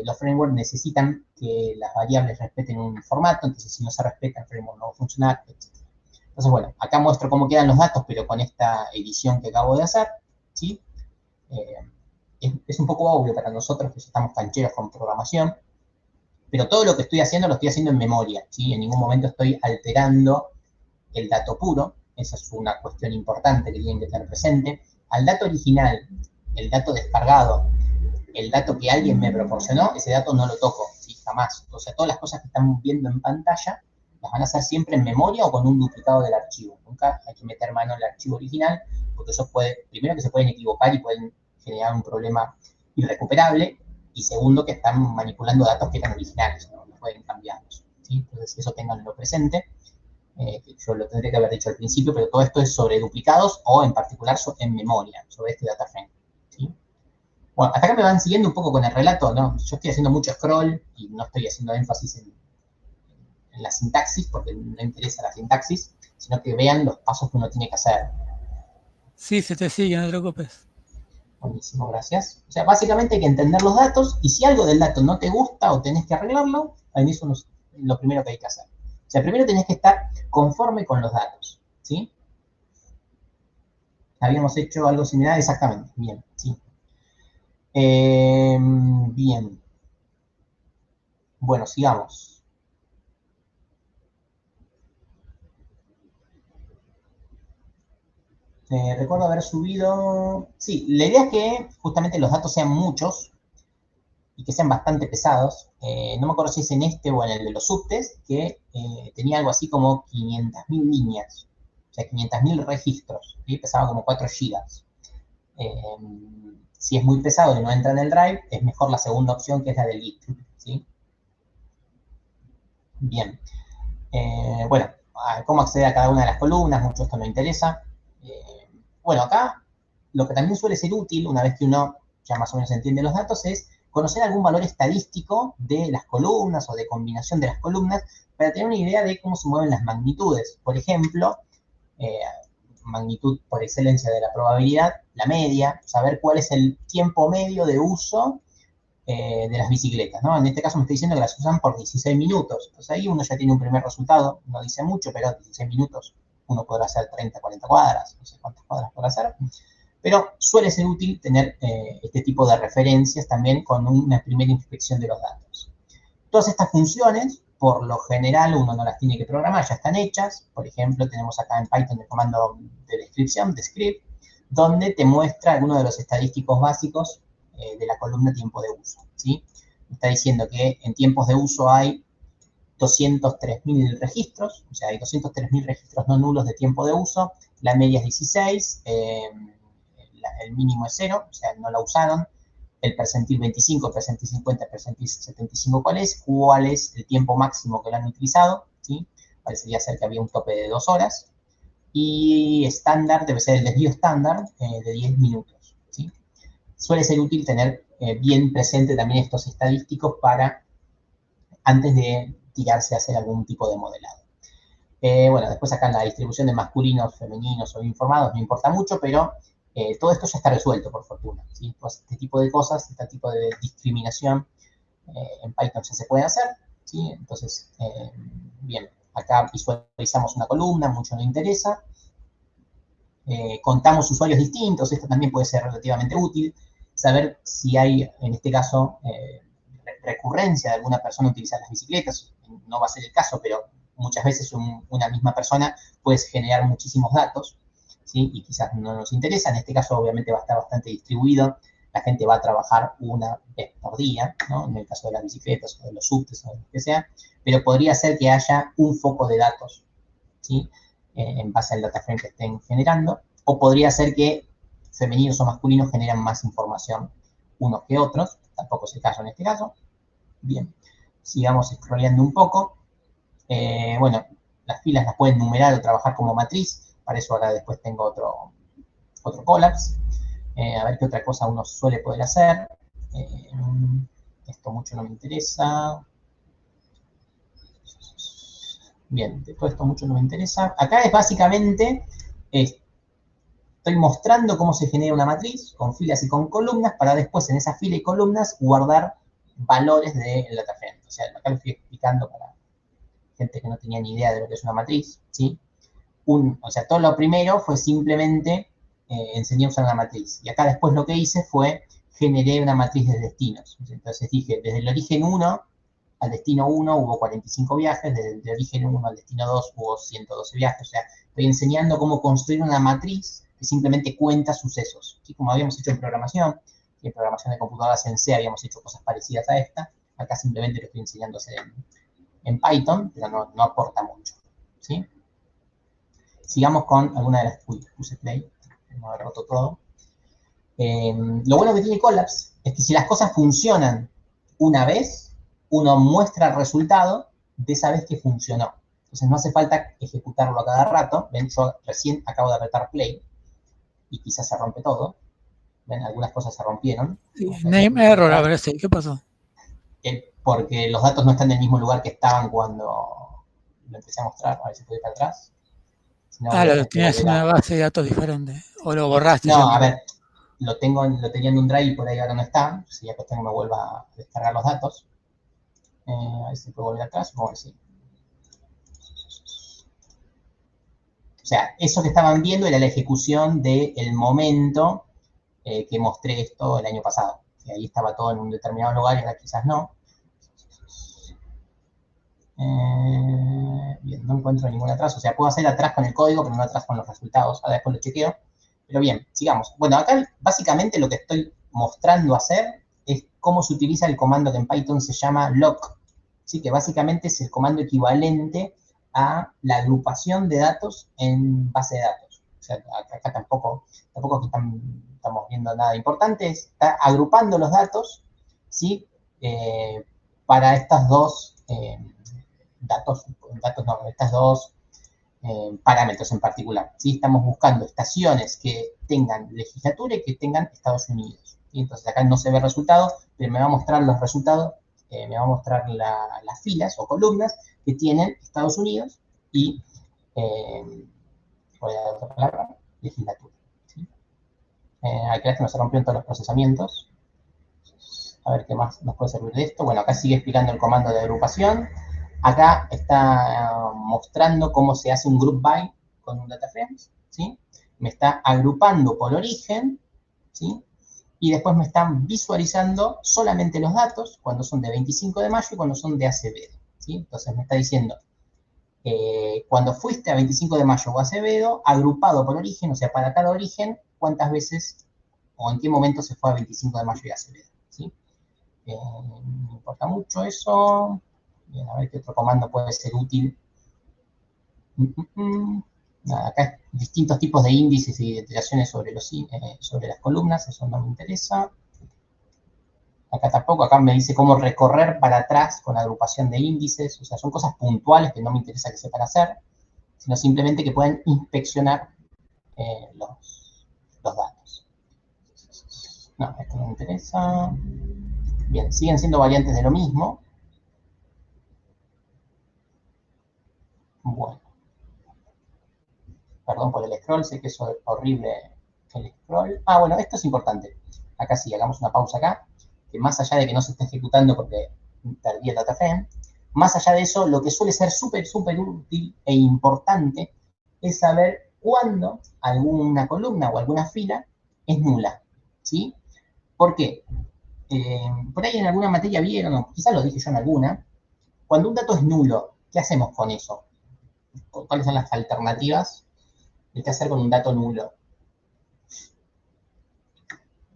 [SPEAKER 2] Los frameworks necesitan que las variables respeten un formato, entonces si no se respeta el framework no va a funcionar, etc. Entonces, bueno, acá muestro cómo quedan los datos, pero con esta edición que acabo de hacer, ¿sí? Es un poco obvio para nosotros que estamos cancheros con programación, pero todo lo que estoy haciendo lo estoy haciendo en memoria, ¿sí? En ningún momento estoy alterando el dato puro. Esa es una cuestión importante que tienen que tener presente. Al dato original, el dato descargado, el dato que alguien me proporcionó, ese dato no lo toco, ¿sí? Jamás. O sea, todas las cosas que están viendo en pantalla las van a hacer siempre en memoria o con un duplicado del archivo. Nunca hay que meter mano en el archivo original, porque eso puede, primero que se pueden equivocar y pueden generar un problema irrecuperable, y segundo que están manipulando datos que eran originales, no pueden cambiarlos, ¿sí? Entonces eso tenganlo presente. Yo lo tendría que haber dicho al principio, pero todo esto es sobre duplicados o en particular en memoria, sobre este data frame, ¿sí? Bueno, hasta acá me van siguiendo un poco con el relato, ¿no? Yo estoy haciendo mucho scroll y no estoy haciendo énfasis en la sintaxis, porque no interesa la sintaxis, sino que vean los pasos que uno tiene que hacer.
[SPEAKER 3] Sí, se te sigue, no te preocupes.
[SPEAKER 2] Buenísimo, gracias. O sea, básicamente hay que entender los datos, y si algo del dato no te gusta o tenés que arreglarlo, ahí eso es lo primero que hay que hacer. O sea, primero tenés que estar conforme con los datos, ¿sí? Habíamos hecho algo similar, exactamente, bien, sí. Bien. Bueno, sigamos. Recuerdo haber subido... Sí, la idea es que justamente los datos sean muchos y que sean bastante pesados. No me acuerdo si es en este o en el de los subtes, que tenía algo así como 500.000 líneas. O sea, 500.000 registros. ¿Sí? Pesaba como 4 gigas. Si es muy pesado y no entra en el drive, es mejor la segunda opción, que es la del git, ¿sí? Bien. Bueno, ¿cómo acceder a cada una de las columnas? Mucho esto no interesa. Bueno, acá lo que también suele ser útil, una vez que uno ya más o menos entiende los datos, es conocer algún valor estadístico de las columnas o de combinación de las columnas para tener una idea de cómo se mueven las magnitudes. Por ejemplo, magnitud por excelencia de la probabilidad, la media, saber cuál es el tiempo medio de uso de las bicicletas, ¿no? En este caso me está diciendo que las usan por 16 minutos. Entonces ahí uno ya tiene un primer resultado, no dice mucho, pero 16 minutos uno podrá hacer 30, 40 cuadras, no sé cuántas cuadras podrá hacer. Pero suele ser útil tener este tipo de referencias también con una primera inspección de los datos. Todas estas funciones, por lo general, uno no las tiene que programar, ya están hechas. Por ejemplo, tenemos acá en Python el comando de descripción, descript, donde te muestra algunos de los estadísticos básicos de la columna tiempo de uso, ¿sí? Está diciendo que en tiempos de uso hay 203.000 registros, o sea, hay 203.000 registros no nulos de tiempo de uso, la media es 16, el mínimo es 0, o sea, no la usaron, el percentil 25, el percentil 50, el percentil 75, ¿cuál es el tiempo máximo que lo han utilizado? ¿Sí? Parecería ser que había un tope de 2 horas, y estándar debe ser el desvío estándar de 10 minutos, ¿sí? Suele ser útil tener bien presente también estos estadísticos para antes de tirarse a hacer algún tipo de modelado. Bueno, después acá en la distribución de masculinos, femeninos o informados no importa mucho, pero todo esto ya está resuelto, por fortuna, ¿sí? Pues este tipo de cosas, este tipo de discriminación en Python ya se puede hacer, ¿sí? Entonces, bien, acá visualizamos una columna, mucho no interesa. Contamos usuarios distintos, esto también puede ser relativamente útil. Saber si hay, en este caso, recurrencia de alguna persona utilizar las bicicletas. No va a ser el caso, pero muchas veces una misma persona puede generar muchísimos datos, ¿sí? Y quizás no nos interesa. En este caso, obviamente, va a estar bastante distribuido. La gente va a trabajar una vez por día, ¿no? En el caso de las bicicletas o de los subtes o de lo que sea, pero podría ser que haya un foco de datos, ¿sí? En base al data frame que estén generando, o podría ser que femeninos o masculinos generan más información unos que otros, tampoco es el caso en este caso. Bien, sigamos scrolleando un poco. Bueno, las filas las pueden numerar o trabajar como matriz, para eso ahora después tengo otro collapse. A ver qué otra cosa uno suele poder hacer. Esto mucho no me interesa. Bien, de todo esto mucho no me interesa. Acá es básicamente, estoy mostrando cómo se genera una matriz con filas y con columnas para después en esas filas y columnas guardar valores del data frame. O sea, acá lo estoy explicando para gente que no tenía ni idea de lo que es una matriz, ¿sí? O sea, todo lo primero fue simplemente enseñé a usar una matriz. Y acá después lo que hice fue generé una matriz de destinos. Entonces dije, desde el origen 1 al destino 1 hubo 45 viajes, desde el origen 1 al destino 2 hubo 112 viajes. O sea, estoy enseñando cómo construir una matriz que simplemente cuenta sucesos. ¿Sí? Como habíamos hecho en programación, y en programación de computadoras en C habíamos hecho cosas parecidas a esta. Acá simplemente lo estoy enseñando a hacer en Python, pero no aporta mucho. ¿Sí? Sigamos con alguna de las... Uy, puse play, me haber roto todo. Lo bueno que tiene Collapse es que si las cosas funcionan una vez, uno muestra el resultado de esa vez que funcionó. Entonces no hace falta ejecutarlo a cada rato. Ven, yo recién acabo de apretar play y quizás se rompe todo. Ven, algunas cosas se rompieron.
[SPEAKER 3] Sí, name error, a ver si, ¿qué pasó?
[SPEAKER 2] Porque los datos no están en el mismo lugar que estaban cuando lo empecé a mostrar. A ver si puedo ir para atrás. Si no,
[SPEAKER 3] Lo tenías en una base de datos diferente. O lo borraste.
[SPEAKER 2] No, a ver, lo tenía en un drive y por ahí ahora no está. Sería cuestión que me vuelva a descargar los datos. A ver si puedo volver atrás, supongo que sí. O sea, eso que estaban viendo era la ejecución del momento que mostré esto el año pasado. Y ahí estaba todo en un determinado lugar y ahora quizás no. Bien, no encuentro ningún atrás. O sea, puedo hacer atrás con el código, pero no atrás con los resultados. Ahora después lo chequeo. Pero bien, sigamos. Bueno, acá básicamente lo que estoy mostrando hacer es cómo se utiliza el comando que en Python se llama lock. ¿Sí? Que básicamente es el comando equivalente a la agrupación de datos en base de datos. O sea, acá tampoco estamos viendo nada importante. Está agrupando los datos, ¿sí? Para estas dos estas dos parámetros en particular. ¿Sí? Estamos buscando estaciones que tengan legislatura y que tengan Estados Unidos. ¿Sí? Entonces acá no se ve el resultado, pero me va a mostrar los resultados, me va a mostrar las filas o columnas que tienen Estados Unidos y, voy a dar otra palabra, legislatura. ¿Sí? Acá no se rompieron todos los procesamientos. A ver qué más nos puede servir de esto. Bueno, acá sigue explicando el comando de agrupación. Acá está mostrando cómo se hace un group by con un data frame, ¿sí? Me está agrupando por origen, ¿sí? Y después me están visualizando solamente los datos cuando son de 25 de mayo y cuando son de Acevedo, ¿sí? Entonces me está diciendo, cuando fuiste a 25 de mayo o Acevedo, agrupado por origen, o sea, para cada origen, cuántas veces o en qué momento se fue a 25 de mayo y Acevedo, ¿sí? Me importa mucho eso. Bien, a ver qué otro comando puede ser útil. Nada, acá distintos tipos de índices y de iteraciones sobre las columnas, eso no me interesa. Acá tampoco, acá me dice cómo recorrer para atrás con agrupación de índices, o sea, son cosas puntuales que no me interesa que sepan hacer, sino simplemente que puedan inspeccionar los datos. No, esto no me interesa. Bien, siguen siendo variantes de lo mismo. Bueno. Perdón por el scroll, sé que eso es horrible el scroll. Ah, bueno, esto es importante. Acá sí, hagamos una pausa acá. Que más allá de que no se esté ejecutando porque perdí el data frame, más allá de eso, lo que suele ser súper útil e importante es saber cuándo alguna columna o alguna fila es nula. ¿Sí? ¿Por qué? Por ahí en alguna materia vieron, o quizás lo dije yo en alguna, cuando un dato es nulo, ¿qué hacemos con eso? ¿Cuáles son las alternativas de qué hacer con un dato nulo?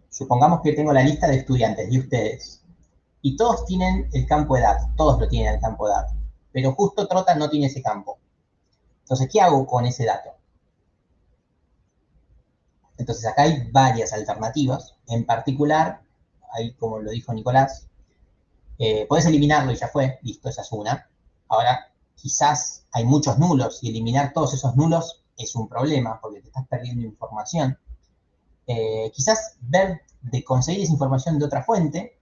[SPEAKER 2] Supongamos que tengo la lista de estudiantes de ustedes y todos tienen el campo de datos, todos lo tienen el campo de datos, pero justo Trota no tiene ese campo. Entonces, ¿qué hago con ese dato? Entonces, acá hay varias alternativas. En particular, ahí como lo dijo Nicolás, podés eliminarlo y ya fue, listo, esa es una. Ahora, quizás hay muchos nulos y eliminar todos esos nulos es un problema porque te estás perdiendo información. Quizás ver de conseguir esa información de otra fuente,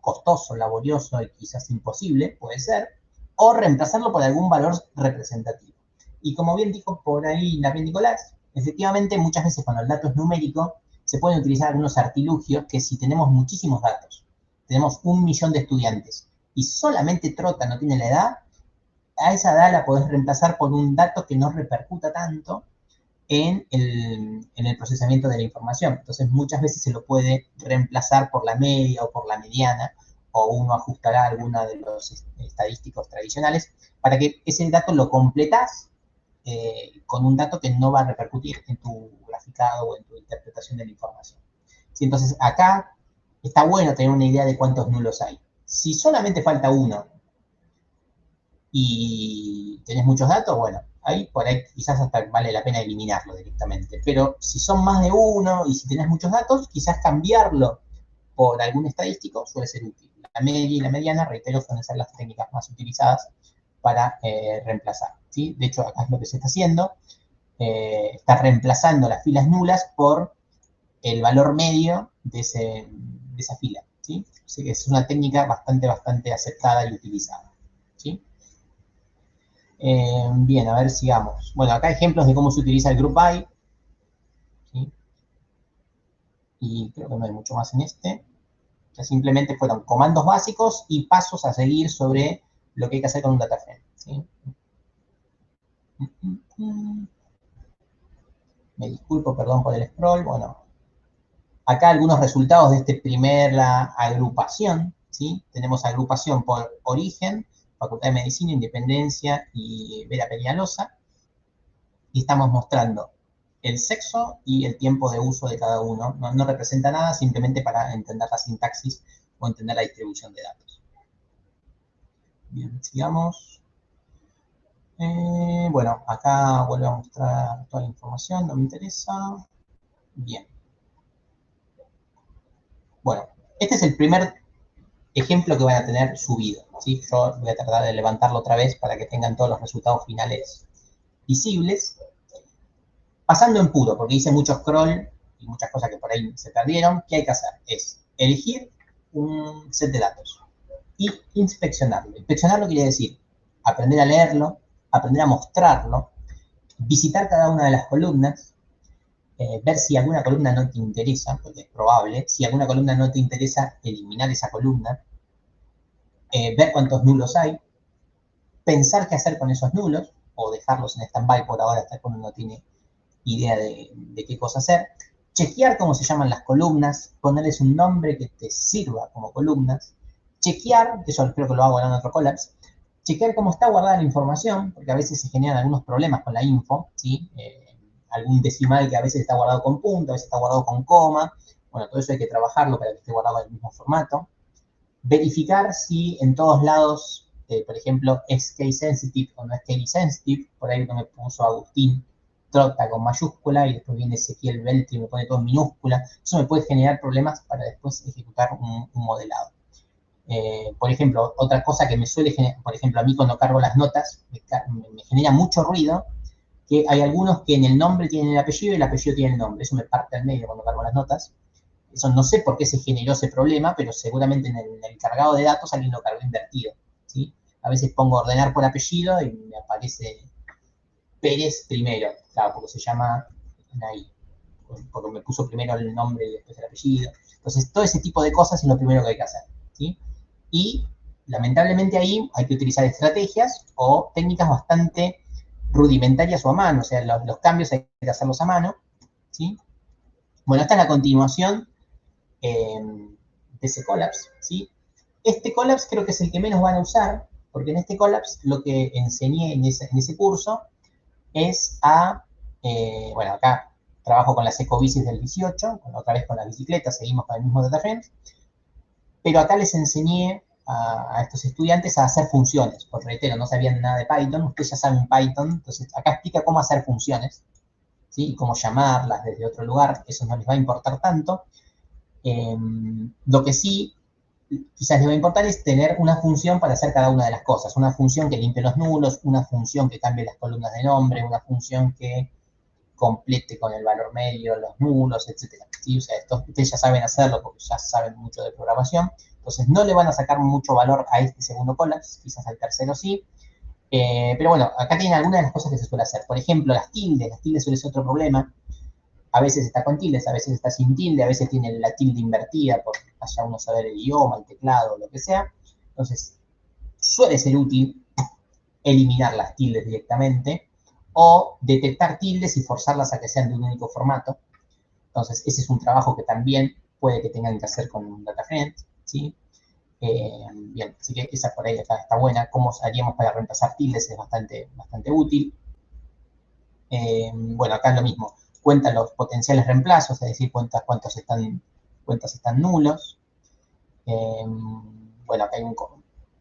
[SPEAKER 2] costoso, laborioso y quizás imposible, puede ser, o reemplazarlo por algún valor representativo. Y como bien dijo por ahí también Nicolás, efectivamente muchas veces cuando el dato es numérico, se pueden utilizar algunos artilugios que si tenemos muchísimos datos, tenemos 1 millón de estudiantes, y solamente Trota no tiene la edad, a esa edad la podés reemplazar por un dato que no repercuta tanto en el procesamiento de la información. Entonces muchas veces se lo puede reemplazar por la media o por la mediana, o uno ajustará alguna de los estadísticos tradicionales para que ese dato lo completás con un dato que no va a repercutir en tu graficado o en tu interpretación de la información. ¿Sí? Entonces acá está bueno tener una idea de cuántos nulos hay. Si solamente falta uno y tenés muchos datos, bueno, ahí por ahí quizás hasta vale la pena eliminarlo directamente. Pero si son más de uno y si tenés muchos datos, quizás cambiarlo por algún estadístico suele ser útil. La media y la mediana, reitero, suelen ser las técnicas más utilizadas para reemplazar. ¿Sí? De hecho, acá es lo que se está haciendo. Está reemplazando las filas nulas por el valor medio de esa fila. ¿Sí? Así que es una técnica bastante aceptada y utilizada. ¿Sí? Bien, a ver, sigamos. Bueno, acá ejemplos de cómo se utiliza el group by. ¿Sí? Y creo que no hay mucho más en este. O sea, simplemente fueron comandos básicos y pasos a seguir sobre lo que hay que hacer con un data frame. ¿Sí? Me disculpo, perdón por el scroll. Bueno, acá algunos resultados de esta primera agrupación. ¿Sí? Tenemos agrupación por origen, Facultad de Medicina, Independencia y Vera Peñalosa. Y estamos mostrando el sexo y el tiempo de uso de cada uno. No representa nada, simplemente para entender la sintaxis o entender la distribución de datos. Bien, sigamos. Bueno, acá vuelvo a mostrar toda la información, no me interesa. Bien. Bueno, este es el primer ejemplo que van a tener subido. ¿Sí? Yo voy a tratar de levantarlo otra vez para que tengan todos los resultados finales visibles. Pasando en puro, porque hice mucho scroll y muchas cosas que por ahí se perdieron, ¿qué hay que hacer? Es elegir un set de datos y inspeccionarlo. Inspeccionarlo quiere decir aprender a leerlo, aprender a mostrarlo, visitar cada una de las columnas, ver si alguna columna no te interesa, porque es probable. Si alguna columna no te interesa, eliminar esa columna, ver cuántos nulos hay, pensar qué hacer con esos nulos, o dejarlos en stand-by por ahora hasta cuando uno tiene idea de qué cosa hacer, chequear cómo se llaman las columnas, ponerles un nombre que te sirva como columnas, chequear, eso creo que lo hago en otro collapse, chequear cómo está guardada la información, porque a veces se generan algunos problemas con la info, ¿sí? Algún decimal que a veces está guardado con punto, a veces está guardado con coma, bueno, todo eso hay que trabajarlo para que esté guardado en el mismo formato. Verificar si en todos lados, por ejemplo, es case sensitive o no es case sensitive, por ahí uno me puso Agustín Trota con mayúscula y después viene Ezequiel Beltri y me pone todo en minúscula. Eso me puede generar problemas para después ejecutar un modelado. Por ejemplo, otra cosa que me suele generar, por ejemplo, a mí cuando cargo las notas, me genera mucho ruido que hay algunos que en el nombre tienen el apellido y el apellido tiene el nombre. Eso me parte al medio cuando cargo las notas. Eso no sé por qué se generó ese problema, pero seguramente en el cargado de datos alguien lo cargó invertido. ¿Sí? A veces pongo ordenar por apellido y me aparece Pérez primero, claro, porque se llama ahí, porque me puso primero el nombre y después el apellido. Entonces, todo ese tipo de cosas es lo primero que hay que hacer. ¿Sí? Y, lamentablemente, ahí hay que utilizar estrategias o técnicas bastante rudimentarias o a mano, o sea, los cambios hay que hacerlos a mano. ¿Sí? Bueno, esta es la continuación de ese collapse. ¿Sí? Este collapse creo que es el que menos van a usar, porque en este collapse lo que enseñé en ese curso es bueno, acá trabajo con las ecobicis del 18, otra vez con las bicicletas, seguimos con el mismo data frame, pero acá les enseñé a estos estudiantes a hacer funciones, porque reitero, no sabían nada de Python, ustedes ya saben Python, entonces acá explica cómo hacer funciones, ¿sí? Y cómo llamarlas desde otro lugar, eso no les va a importar tanto. Lo que sí quizás les va a importar es tener una función para hacer cada una de las cosas. Una función que limpie los nulos, una función que cambie las columnas de nombre, una función que complete con el valor medio los nulos, etc. ¿Sí? O sea, ustedes ya saben hacerlo porque ya saben mucho de programación. Entonces no le van a sacar mucho valor a este segundo collapse, quizás al tercero sí. Pero bueno, acá tienen algunas de las cosas que se suele hacer. Por ejemplo, las tildes suele ser otro problema. A veces está con tildes, a veces está sin tilde, a veces tiene la tilde invertida por allá uno saber el idioma, el teclado, lo que sea. Entonces, suele ser útil eliminar las tildes directamente o detectar tildes y forzarlas a que sean de un único formato. Entonces, ese es un trabajo que también puede que tengan que hacer con DataFriend, ¿sí? Bien, así que esa por ahí está buena. ¿Cómo haríamos para reemplazar tildes? Es bastante útil. Bueno, acá es lo mismo. Cuenta los potenciales reemplazos, es decir, cuántos están nulos. Bueno, acá hay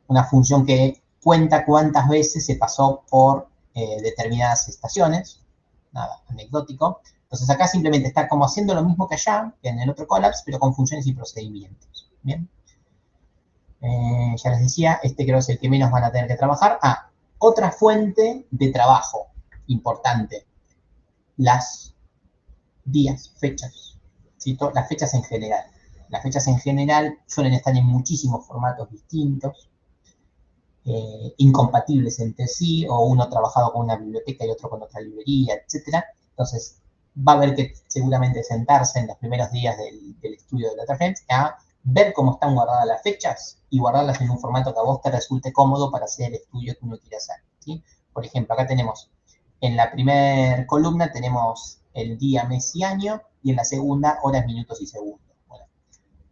[SPEAKER 2] una función que cuenta cuántas veces se pasó por determinadas estaciones. Nada, anecdótico. Entonces acá simplemente está como haciendo lo mismo que allá, que en el otro collapse, pero con funciones y procedimientos. Bien. Ya les decía, este creo que es el que menos van a tener que trabajar. Otra fuente de trabajo importante. Las días, fechas, ¿sí? Las fechas en general. Las fechas en general suelen estar en muchísimos formatos distintos, incompatibles entre sí, o uno trabajado con una biblioteca y otro con otra librería, etc. Entonces, va a haber que seguramente sentarse en los primeros días del estudio de DataFriend a ver cómo están guardadas las fechas y guardarlas en un formato que a vos te resulte cómodo para hacer el estudio que uno quiere hacer, ¿sí? Por ejemplo, acá tenemos, en la primera columna tenemos el día, mes y año, y en la segunda, horas, minutos y segundos. Bueno,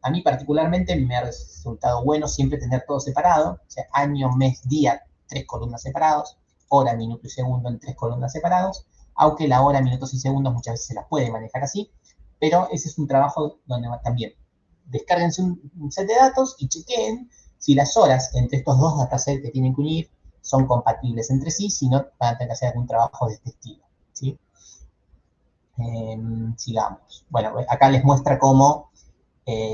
[SPEAKER 2] a mí particularmente me ha resultado bueno siempre tener todo separado, o sea, año, mes, día, 3 columnas separados, hora, minuto y segundo en 3 columnas separados, aunque la hora, minutos y segundos muchas veces se las puede manejar así, pero ese es un trabajo donde también descárguense un set de datos y chequeen si las horas entre estos dos datasets que tienen que unir son compatibles entre sí, si no van a tener que hacer algún trabajo de este estilo, ¿sí? Sigamos. Bueno, acá les muestra cómo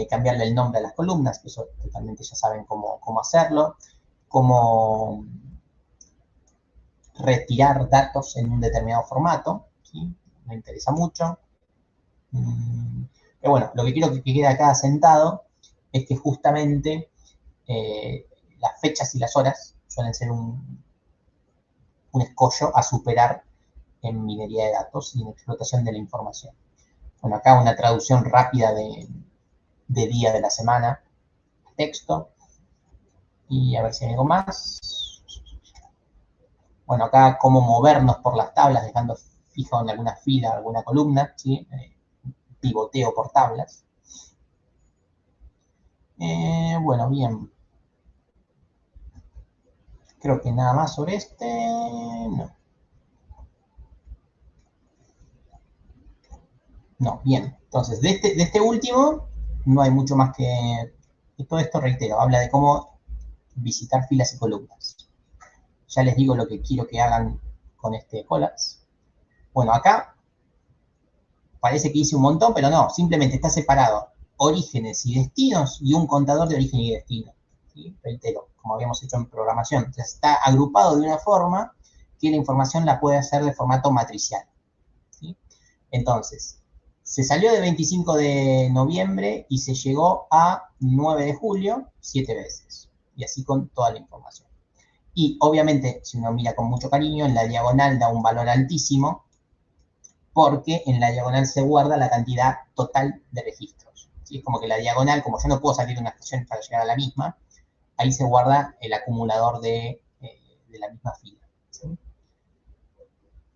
[SPEAKER 2] cambiarle el nombre a las columnas, que eso totalmente ya saben cómo hacerlo, cómo retirar datos en un determinado formato, ¿sí? Me interesa mucho. Pero bueno, lo que quiero que quede acá asentado es que justamente las fechas y las horas suelen ser un escollo a superar en minería de datos y en explotación de la información. Bueno, acá una traducción rápida de día de la semana, texto, y a ver si hay algo más. Bueno, acá cómo movernos por las tablas, dejando fijado en alguna fila, alguna columna, ¿sí? Pivoteo por tablas. Bueno, bien. Creo que nada más sobre este, no. No, bien. Entonces, de este último, no hay mucho más que todo esto, reitero, habla de cómo visitar filas y columnas. Ya les digo lo que quiero que hagan con este collapse. Bueno, acá parece que hice un montón, pero no, simplemente está separado orígenes y destinos y un contador de origen y destino. ¿Sí? Reitero, como habíamos hecho en programación. Entonces, está agrupado de una forma que la información la puede hacer de formato matricial. ¿Sí? Entonces, se salió de 25 de noviembre y se llegó a 9 de julio 7 veces. Y así con toda la información. Y obviamente, si uno mira con mucho cariño, en la diagonal da un valor altísimo, porque en la diagonal se guarda la cantidad total de registros. ¿Sí? Es como que la diagonal, como yo no puedo salir de una estación para llegar a la misma, ahí se guarda el acumulador de la misma fila. ¿Sí?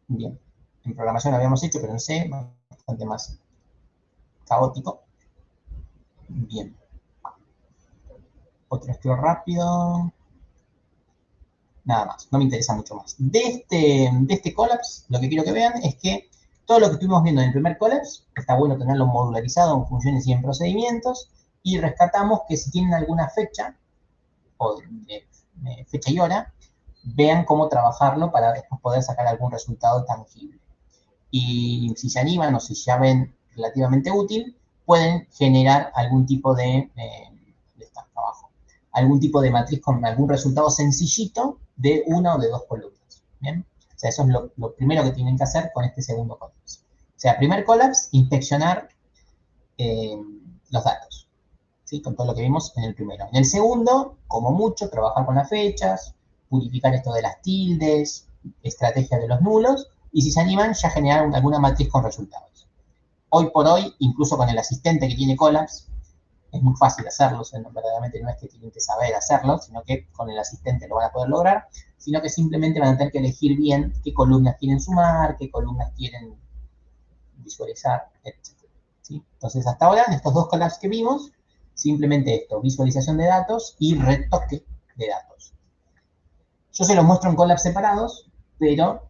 [SPEAKER 2] Bien, en programación lo habíamos hecho, pero en C, bastante más caótico. Bien. Otro scroll rápido. Nada más, no me interesa mucho más. De este collapse, lo que quiero que vean es que todo lo que estuvimos viendo en el primer collapse, está bueno tenerlo modularizado en funciones y en procedimientos, y rescatamos que si tienen alguna fecha, o fecha y hora, vean cómo trabajarlo para después poder sacar algún resultado tangible. Y si se animan o si ya ven relativamente útil, pueden generar algún tipo de, está acá abajo, algún tipo de matriz con algún resultado sencillito de una o de dos columnas. ¿Bien? O sea, eso es lo primero que tienen que hacer con este segundo collapse. O sea, primer collapse, inspeccionar los datos, ¿sí? Con todo lo que vimos en el primero. En el segundo, como mucho, trabajar con las fechas, purificar esto de las tildes, estrategia de los nulos, y si se animan, ya generar alguna matriz con resultados. Hoy por hoy, incluso con el asistente que tiene collapse, es muy fácil hacerlo, o sea, verdaderamente no es que tienen que saber hacerlo, sino que con el asistente lo van a poder lograr, sino que simplemente van a tener que elegir bien qué columnas quieren sumar, qué columnas quieren visualizar, etc. ¿Sí? Entonces, hasta ahora, en estos dos collapses que vimos, simplemente esto, visualización de datos y retoque de datos. Yo se los muestro en collapse separados, pero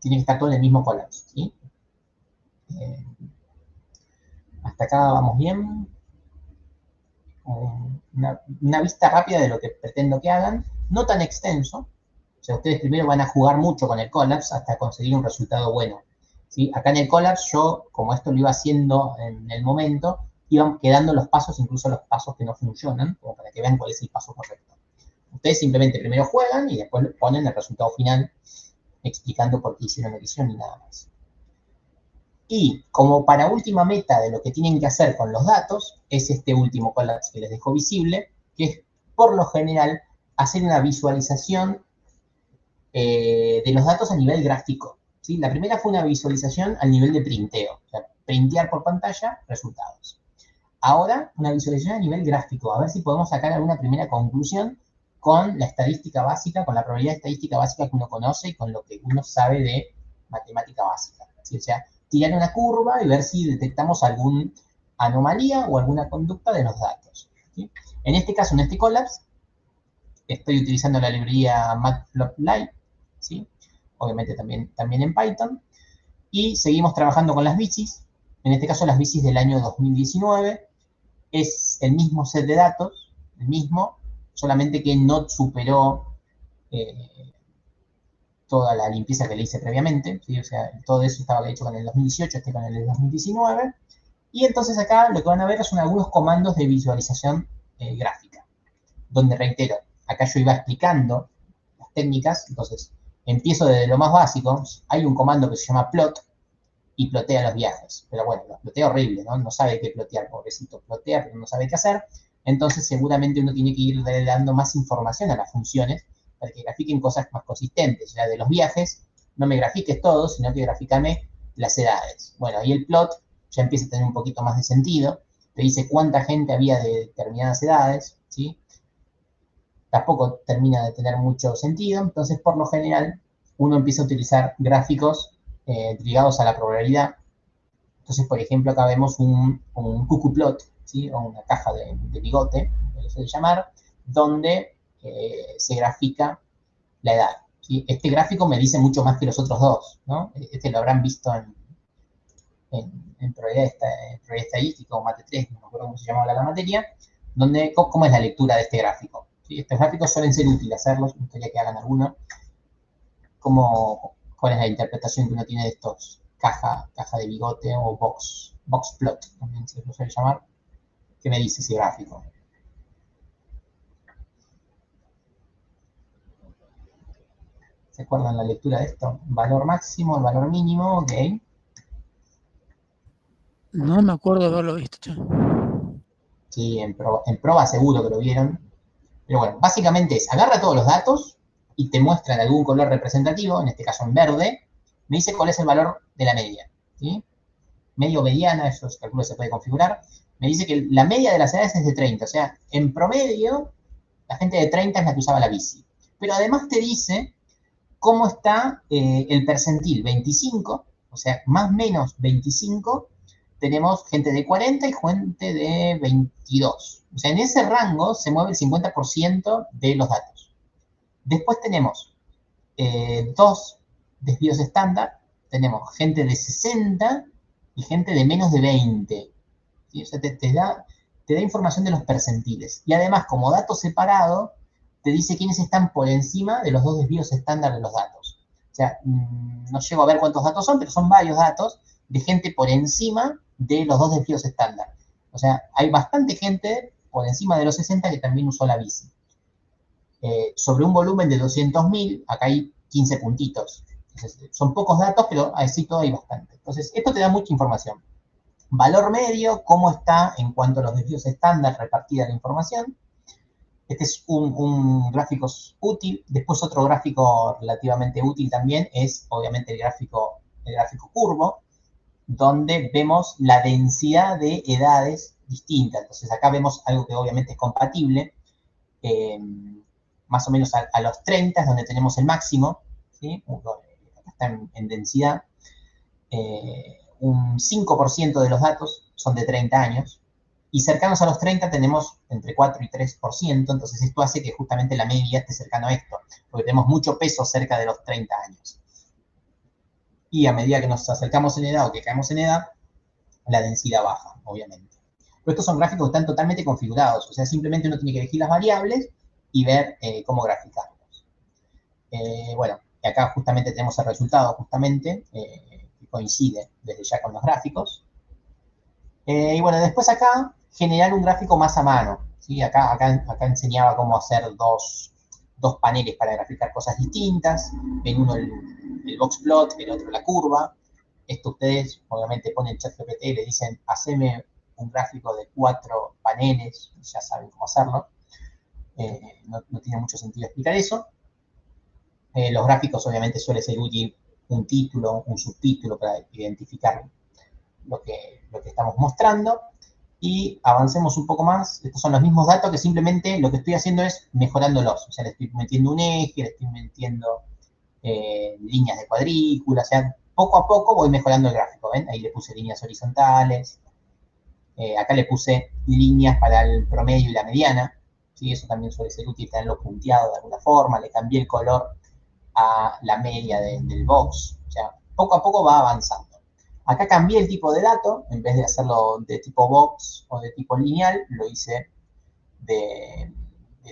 [SPEAKER 2] tiene que estar todo en el mismo collapse, ¿sí? Hasta acá vamos bien. Una vista rápida de lo que pretendo que hagan, no tan extenso. O sea, ustedes primero van a jugar mucho con el collapse hasta conseguir un resultado bueno. ¿Sí? Acá en el collapse yo, como esto lo iba haciendo en el momento, iban quedando los pasos, incluso los pasos que no funcionan, como para que vean cuál es el paso correcto. Ustedes simplemente primero juegan y después ponen el resultado final explicando por qué hicieron lo que hicieron y nada más. Y como para última meta de lo que tienen que hacer con los datos, es este último collapse que les dejo visible, que es por lo general hacer una visualización de los datos a nivel gráfico. ¿Sí? La primera fue una visualización al nivel de printeo, o sea, printear por pantalla resultados. Ahora, una visualización a nivel gráfico, a ver si podemos sacar alguna primera conclusión con la estadística básica, con la probabilidad estadística básica que uno conoce y con lo que uno sabe de matemática básica. ¿Sí? O sea, tirar una curva y ver si detectamos alguna anomalía o alguna conducta de los datos. ¿Sí? En este caso, en este collapse, estoy utilizando la librería Matplotlib, ¿sí? Obviamente también en Python, y seguimos trabajando con las bicis, en este caso las bicis del año 2019, es el mismo set de datos, el mismo, solamente que no superó toda la limpieza que le hice previamente, ¿sí? O sea, todo eso estaba hecho con el 2018, con el 2019, y entonces acá lo que van a ver son algunos comandos de visualización gráfica, donde reitero, acá yo iba explicando las técnicas, entonces empiezo desde lo más básico, hay un comando que se llama plot, y plotea los viajes, pero bueno, lo plotea horrible, ¿no? No sabe qué plotear, pobrecito, plotea, pero no sabe qué hacer, entonces seguramente uno tiene que ir dando más información a las funciones, para que grafiquen cosas más consistentes. O sea, de los viajes, no me grafiques todo, sino que graficame las edades. Bueno, ahí el plot ya empieza a tener un poquito más de sentido. Te dice cuánta gente había de determinadas edades, ¿sí? Tampoco termina de tener mucho sentido. Entonces, por lo general, uno empieza a utilizar gráficos ligados a la probabilidad. Entonces, por ejemplo, acá vemos un cuckoo plot, ¿sí? O una caja de bigote, lo suele llamar, donde se grafica la edad. ¿Sí? Este gráfico me dice mucho más que los otros dos, ¿no? Este lo habrán visto en probabilidad estadística o mate 3, no me acuerdo cómo se llamaba la materia, donde, ¿cómo es la lectura de este gráfico? ¿Sí? Estos gráficos suelen ser útiles hacerlos, me gustaría que hagan alguno. ¿Cuál es la interpretación que uno tiene de estos caja de bigote o box plot, también se lo suele llamar? ¿Qué me dice ese gráfico? ¿Se acuerdan la lectura de esto? Valor máximo, valor mínimo, ok.
[SPEAKER 3] No me acuerdo de haberlo visto, che.
[SPEAKER 2] Sí, en Proba seguro que lo vieron. Pero bueno, básicamente es, agarra todos los datos y te muestra en algún color representativo, en este caso en verde, me dice cuál es el valor de la media, ¿sí? Medio mediana, eso calculo se puede configurar. Me dice que la media de las edades es de 30, o sea, en promedio, la gente de 30 es la que usaba la bici. Pero además te dice cómo está el percentil 25, o sea, más o menos 25, tenemos gente de 40 y gente de 22. O sea, en ese rango se mueve el 50% de los datos. Después tenemos dos desvíos estándar, tenemos gente de 60 y gente de menos de 20. ¿Sí? O sea, te da información de los percentiles. Y además, como dato separado, te dice quiénes están por encima de los dos desvíos estándar de los datos. O sea, no llego a ver cuántos datos son, pero son varios datos de gente por encima de los dos desvíos estándar. O sea, hay bastante gente por encima de los 60 que también usó la bici. Sobre un volumen de 200.000, acá hay 15 puntitos. Entonces, son pocos datos, pero así todo hay bastante. Entonces, esto te da mucha información. Valor medio, cómo está en cuanto a los desvíos estándar repartida la información. Este es un gráfico útil. Después otro gráfico relativamente útil también es, obviamente, el gráfico curvo, donde vemos la densidad de edades distintas. Entonces acá vemos algo que obviamente es compatible, más o menos a los 30 es donde tenemos el máximo, ¿sí? Acá está en densidad. Un 5% de los datos son de 30 años, y cercanos a los 30 tenemos entre 4 y 3%, entonces esto hace que justamente la media esté cercano a esto, porque tenemos mucho peso cerca de los 30 años. Y a medida que nos acercamos en edad o que caemos en edad, la densidad baja, obviamente. Pero estos son gráficos que están totalmente configurados, o sea, simplemente uno tiene que elegir las variables y ver cómo graficarlos. Bueno, y acá justamente tenemos el resultado, justamente, que coincide desde ya con los gráficos. Y bueno, después acá, generar un gráfico más a mano, ¿sí? Acá enseñaba cómo hacer dos paneles para graficar cosas distintas. En uno el box plot, en otro la curva. Esto ustedes, obviamente, ponen ChatGPT y le dicen, haceme un gráfico de 4 paneles, ya saben cómo hacerlo. No tiene mucho sentido explicar eso. Los gráficos, obviamente, suele ser útil un título, un subtítulo para identificar lo que estamos mostrando. Y avancemos un poco más. Estos son los mismos datos que simplemente lo que estoy haciendo es mejorándolos. O sea, le estoy metiendo un eje, le estoy metiendo líneas de cuadrícula. O sea, poco a poco voy mejorando el gráfico. ¿Ven? Ahí le puse líneas horizontales. Acá le puse líneas para el promedio y la mediana. ¿Sí? Eso también suele ser útil tenerlo punteado de alguna forma. Le cambié el color a la media del box. O sea, poco a poco va avanzando. Acá cambié el tipo de dato, en vez de hacerlo de tipo box o de tipo lineal, lo hice de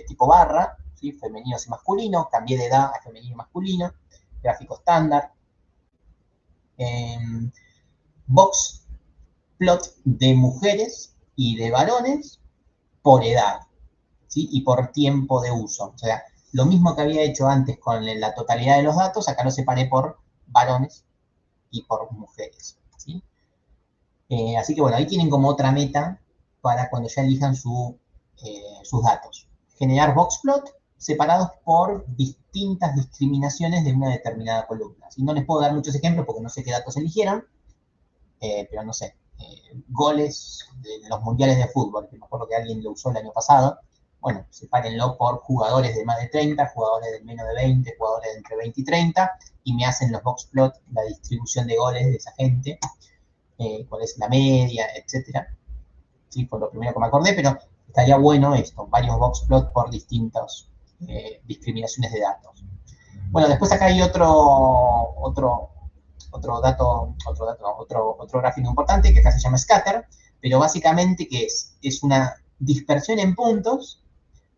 [SPEAKER 2] tipo barra, ¿sí? Femeninos y masculinos, cambié de edad a femenino y masculino, gráfico estándar. Box plot de mujeres y de varones por edad, ¿sí? Y por tiempo de uso. O sea, lo mismo que había hecho antes con la totalidad de los datos, acá lo separé por varones y por mujeres. ¿Sí? Así que bueno, ahí tienen como otra meta para cuando ya elijan sus datos. Generar boxplot separados por distintas discriminaciones de una determinada columna. ¿Sí? No les puedo dar muchos ejemplos porque no sé qué datos eligieron, pero no sé, goles de los mundiales de fútbol, que me acuerdo que alguien lo usó el año pasado. Bueno, sepárenlo por jugadores de más de 30, jugadores de menos de 20, jugadores de entre 20 y 30, y me hacen los boxplot, la distribución de goles de esa gente, cuál es la media, etcétera. Sí, por lo primero que me acordé, pero estaría bueno esto, varios boxplot por distintas discriminaciones de datos. Bueno, después acá hay otro gráfico importante que acá se llama scatter, pero básicamente ¿qué es? Es una dispersión en puntos,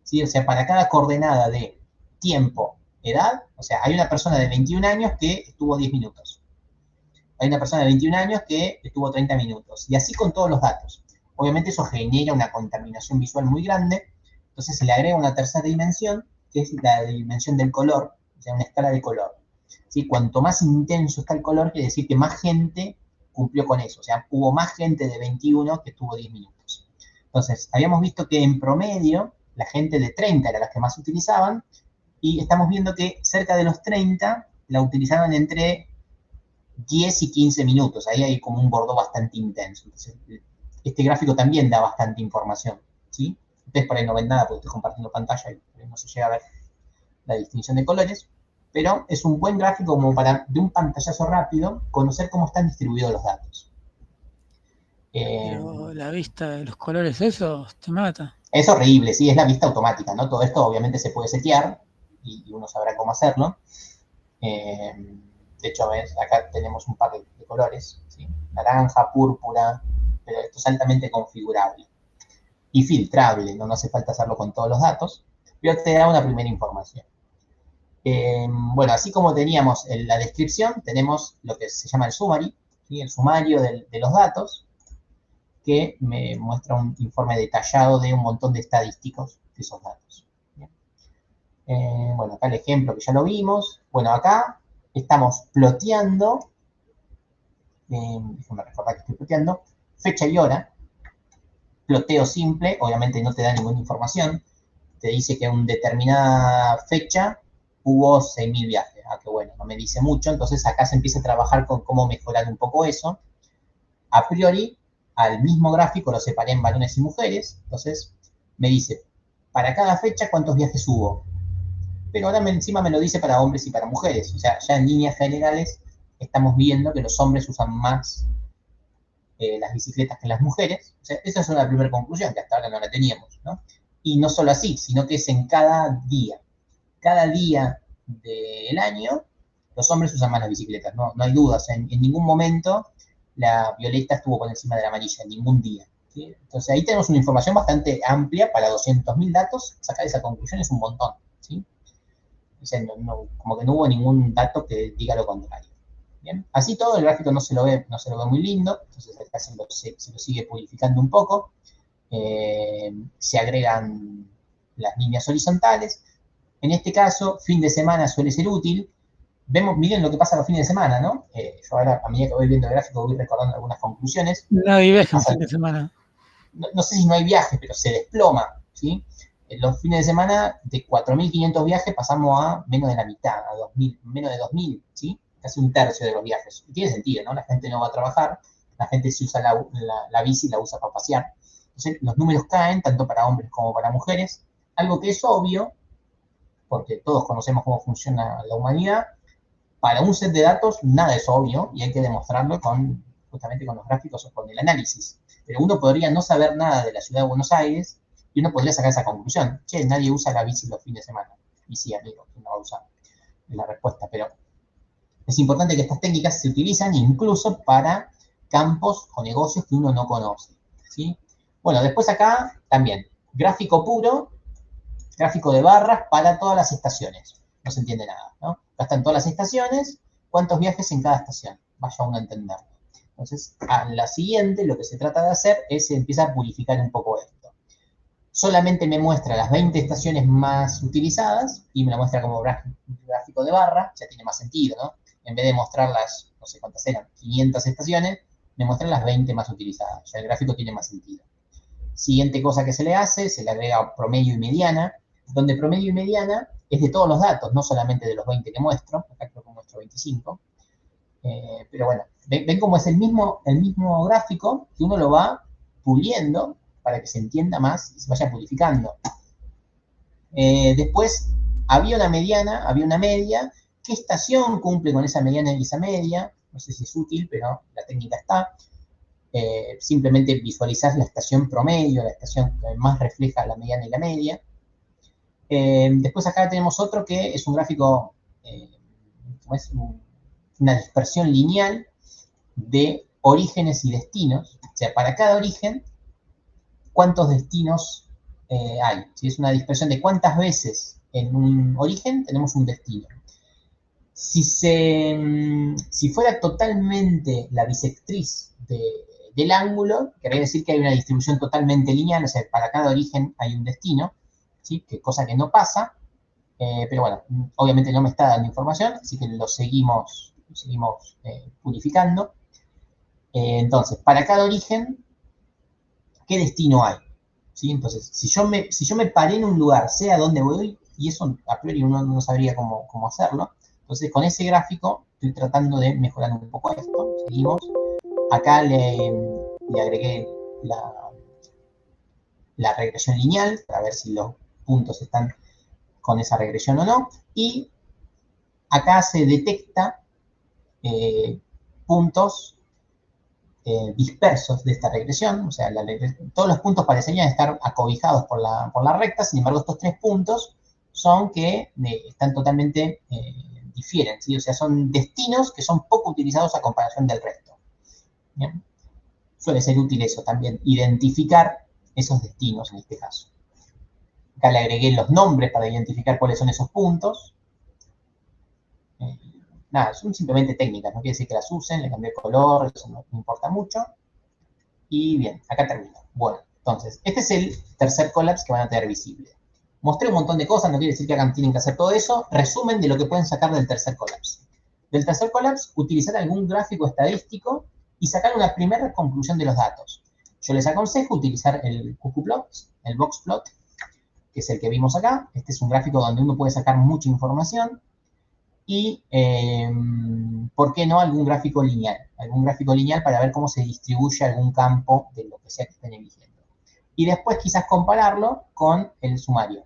[SPEAKER 2] ¿sí? O sea, para cada coordenada de tiempo, edad, o sea, hay una persona de 21 años que estuvo 10 minutos. Hay una persona de 21 años que estuvo 30 minutos. Y así con todos los datos. Obviamente eso genera una contaminación visual muy grande. Entonces se le agrega una tercera dimensión, que es la dimensión del color, o sea, una escala de color. ¿Sí? Cuanto más intenso está el color, quiere decir que más gente cumplió con eso. O sea, hubo más gente de 21 que estuvo 10 minutos. Entonces, habíamos visto que en promedio, la gente de 30 era la que más utilizaban, y estamos viendo que cerca de los 30 la utilizaban entre 10 y 15 minutos. Ahí hay como un bordo bastante intenso. Entonces, este gráfico también da bastante información, ¿sí? Ustedes por ahí no ven nada porque estoy compartiendo pantalla y no se llega a ver la distinción de colores, pero es un buen gráfico como para, de un pantallazo rápido, conocer cómo están distribuidos los datos.
[SPEAKER 3] Pero la vista de los colores, eso te mata.
[SPEAKER 2] Es horrible, sí, es la vista automática, ¿no? Todo esto obviamente se puede setear y uno sabrá cómo hacerlo. De hecho, ¿ves? Acá tenemos un par de colores, ¿sí? Naranja, púrpura, pero esto es altamente configurable y filtrable, no hace falta hacerlo con todos los datos, pero te da una primera información. Bueno, así como teníamos en la descripción, tenemos lo que se llama el summary, ¿sí? El sumario de los datos. que me muestra un informe detallado de un montón de estadísticos de esos datos. Bien. Bueno, acá el ejemplo que ya lo vimos. Bueno, acá estamos ploteando, déjenme recordar que estoy ploteando, fecha y hora. Ploteo simple, obviamente no te da ninguna información. Te dice que en determinada fecha hubo 6.000 viajes. Ah, qué bueno, no me dice mucho. Entonces acá se empieza a trabajar con cómo mejorar un poco eso. A priori, al mismo gráfico lo separé en varones y mujeres. Entonces me dice, para cada fecha, cuántos viajes hubo. Pero ahora encima me lo dice para hombres y para mujeres. O sea, ya en líneas generales estamos viendo que los hombres usan más las bicicletas que las mujeres. O sea, esa es una primera conclusión, que hasta ahora no la teníamos, ¿no? Y no solo así, sino que es en cada día. Cada día del año, los hombres usan más las bicicletas, no hay dudas. En ningún momento la violeta estuvo por encima de la amarilla, en ningún día. ¿Sí? Entonces ahí tenemos una información bastante amplia para 200.000 datos. Sacar esa conclusión es un montón. ¿Sí? O sea, como que no hubo ningún dato que diga lo contrario. Bien. Así todo, el gráfico no se lo ve muy lindo, entonces acá se lo sigue purificando un poco. Se agregan las líneas horizontales. En este caso, fin de semana suele ser útil. Miren lo que pasa los fines de semana, ¿no? Yo ahora, a medida que voy viendo el gráfico, voy recordando algunas conclusiones.
[SPEAKER 3] No hay viaje en fin de semana.
[SPEAKER 2] No sé si no hay viajes, pero se desploma, ¿sí? En los fines de semana, de 4.500 viajes pasamos a menos de la mitad, a 2.000, menos de 2.000, ¿sí? Casi un tercio de los viajes. Y tiene sentido, ¿no? La gente no va a trabajar, la gente si usa la bici, la usa para pasear. Entonces, los números caen, tanto para hombres como para mujeres. Algo que es obvio, porque todos conocemos cómo funciona la humanidad. Para un set de datos, nada es obvio, y hay que demostrarlo justamente con los gráficos o con el análisis. Pero uno podría no saber nada de la ciudad de Buenos Aires, y uno podría sacar esa conclusión. Che, nadie usa la bici los fines de semana. Y sí, amigo, ¿quién no va a usar? Es la respuesta, pero es importante que estas técnicas se utilizan incluso para campos o negocios que uno no conoce, ¿sí? Bueno, después acá también, gráfico puro, gráfico de barras para todas las estaciones. No se entiende nada, ¿no? Acá están todas las estaciones, cuántos viajes en cada estación. Vaya uno a entenderlo. Entonces, a la siguiente, lo que se trata de hacer es empezar a purificar un poco esto. Solamente me muestra las 20 estaciones más utilizadas y me la muestra como gráfico de barra, ya tiene más sentido, ¿no? En vez de mostrar las, no sé cuántas eran, 500 estaciones, me muestra las 20 más utilizadas. Ya el gráfico tiene más sentido. Siguiente cosa que se le hace, se le agrega promedio y mediana, donde promedio y mediana es de todos los datos, no solamente de los 20 que muestro, acá creo que muestro 25, pero bueno, ven cómo es el mismo gráfico que uno lo va puliendo para que se entienda más y se vaya purificando. Después, había una mediana, había una media. ¿Qué estación cumple con esa mediana y esa media? No sé si es útil, pero la técnica está. Simplemente visualizar la estación promedio, la estación que más refleja la mediana y la media. Después acá tenemos otro que es un gráfico, una dispersión lineal de orígenes y destinos. O sea, para cada origen, cuántos destinos hay. ¿Sí? Es una dispersión de cuántas veces en un origen tenemos un destino. Si fuera totalmente la bisectriz del ángulo, querría decir que hay una distribución totalmente lineal, o sea, para cada origen hay un destino, ¿sí? Cosa que no pasa, pero bueno, obviamente no me está dando información, así que lo seguimos purificando. Entonces, para cada origen, ¿qué destino hay? ¿Sí? Entonces, si yo me paré en un lugar, sé a dónde voy, y eso a priori uno no sabría cómo hacerlo, entonces con ese gráfico estoy tratando de mejorar un poco esto. Seguimos. Acá le agregué la regresión lineal para ver si los puntos están con esa regresión o no. Y acá se detecta puntos dispersos de esta regresión. O sea, todos los puntos parecerían estar acobijados por la recta. Sin embargo, estos 3 puntos son que están totalmente difieren, ¿sí? O sea, son destinos que son poco utilizados a comparación del resto. ¿Bien? Suele ser útil eso también, identificar esos destinos en este caso. Acá le agregué los nombres para identificar cuáles son esos puntos. Nada, son simplemente técnicas, no quiere decir que las usen, le cambié el color, eso no importa mucho. Y bien, acá termino. Bueno, entonces, este es el tercer collapse que van a tener visible. Mostré un montón de cosas, no quiere decir que tienen que hacer todo eso. Resumen de lo que pueden sacar del tercer collapse. Del tercer collapse, utilizar algún gráfico estadístico y sacar una primera conclusión de los datos. Yo les aconsejo utilizar el QQplot, el boxplot, que es el que vimos acá. Este es un gráfico donde uno puede sacar mucha información. Y, ¿por qué no algún gráfico lineal? Algún gráfico lineal para ver cómo se distribuye algún campo de lo que sea que estén eligiendo. Y después quizás compararlo con el sumario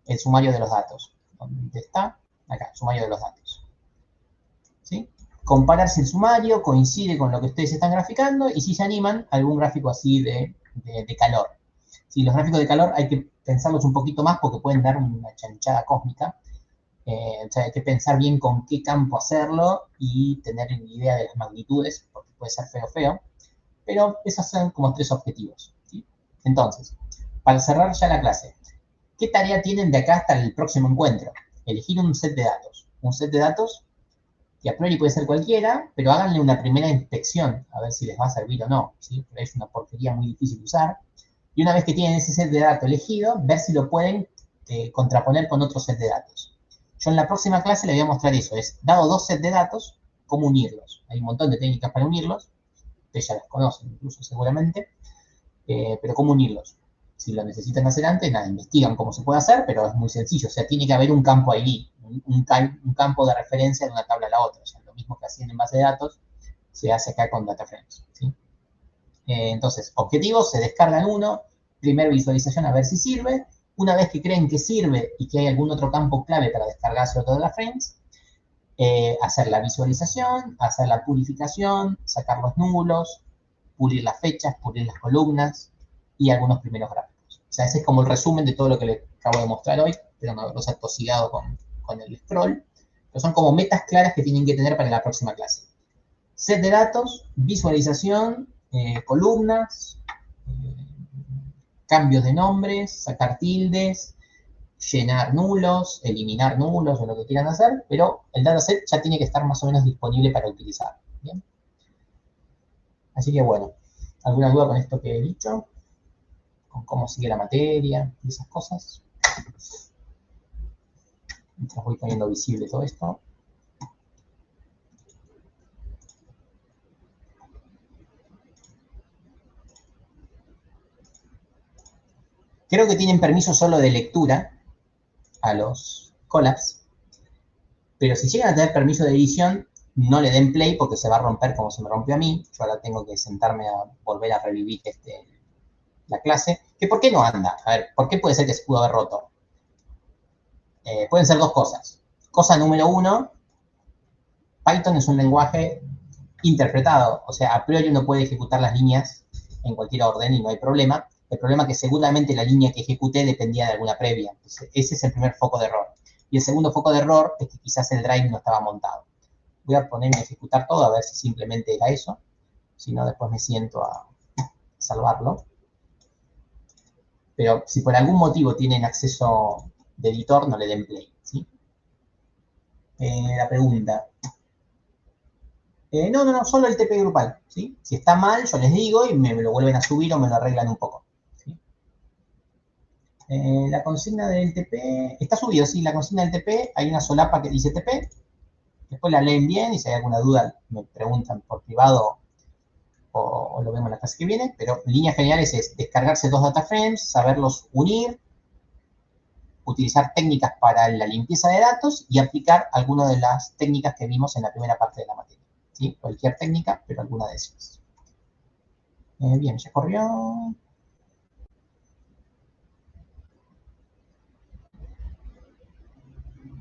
[SPEAKER 2] de los datos. ¿Dónde está? Acá, sumario de los datos. ¿Sí? Comparar si el sumario coincide con lo que ustedes están graficando y si se animan, algún gráfico así de calor. Si los gráficos de calor hay que pensarlos un poquito más porque pueden dar una chanchada cósmica. O sea, hay que pensar bien con qué campo hacerlo y tener idea de las magnitudes, porque puede ser feo. Pero esos son como 3 objetivos. ¿Sí? Entonces, para cerrar ya la clase, ¿qué tarea tienen de acá hasta el próximo encuentro? Elegir un set de datos. Un set de datos que a priori puede ser cualquiera, pero háganle una primera inspección a ver si les va a servir o no. ¿Sí? Pero es una porquería muy difícil de usar. Y una vez que tienen ese set de datos elegido, ver si lo pueden contraponer con otro set de datos. Yo en la próxima clase les voy a mostrar eso. Es, dado 2 sets de datos, cómo unirlos. Hay un montón de técnicas para unirlos. Ustedes ya las conocen incluso seguramente. Pero cómo unirlos. Si lo necesitan hacer antes, nada, investigan cómo se puede hacer, pero es muy sencillo. O sea, tiene que haber un campo ID, un campo de referencia de una tabla a la otra. O sea, lo mismo que hacían en base de datos, se hace acá con DataFrames. ¿Sí? Entonces, objetivos, se descargan uno. Primera visualización a ver si sirve. Una vez que creen que sirve y que hay algún otro campo clave para descargarse otro de las frames, hacer la visualización, hacer la purificación, sacar los números, pulir las fechas, pulir las columnas y algunos primeros gráficos. O sea, ese es como el resumen de todo lo que les acabo de mostrar hoy, pero no haberlos atosigado con el scroll. Pero son como metas claras que tienen que tener para la próxima clase. Set de datos, visualización, columnas, cambios de nombres, sacar tildes, llenar nulos, eliminar nulos o lo que quieran hacer, pero el dataset ya tiene que estar más o menos disponible para utilizar. ¿Bien? Así que bueno, ¿alguna duda con esto que he dicho? ¿Con cómo sigue la materia y esas cosas? Mientras voy poniendo visible todo esto. Creo que tienen permiso solo de lectura a los collapse, pero si llegan a tener permiso de edición, no le den play porque se va a romper como se me rompió a mí. Yo ahora tengo que sentarme a volver a revivir la clase. ¿Que por qué no anda? A ver, ¿por qué puede ser que se pudo haber roto? Pueden ser 2 cosas. Cosa número 1, Python es un lenguaje interpretado. O sea, a priori uno puede ejecutar las líneas en cualquier orden y no hay problema. El problema es que seguramente la línea que ejecuté dependía de alguna previa. Entonces, ese es el primer foco de error. Y el segundo foco de error es que quizás el drive no estaba montado. Voy a ponerme a ejecutar todo a ver si simplemente era eso. Si no, después me siento a salvarlo. Pero si por algún motivo tienen acceso de editor, no le den play. ¿Sí? La pregunta. No, solo el TP grupal. ¿Sí? Si está mal, yo les digo y me lo vuelven a subir o me lo arreglan un poco. ¿Sí? La consigna del TP, está subido, sí, la consigna del TP, hay una solapa que dice TP, después la leen bien y si hay alguna duda me preguntan por privado o lo vemos en la clase que viene, pero en líneas generales es descargarse 2 data frames, saberlos unir, utilizar técnicas para la limpieza de datos y aplicar alguna de las técnicas que vimos en la primera parte de la materia. ¿Sí? Cualquier técnica, pero alguna de esas. Bien, ya corrió.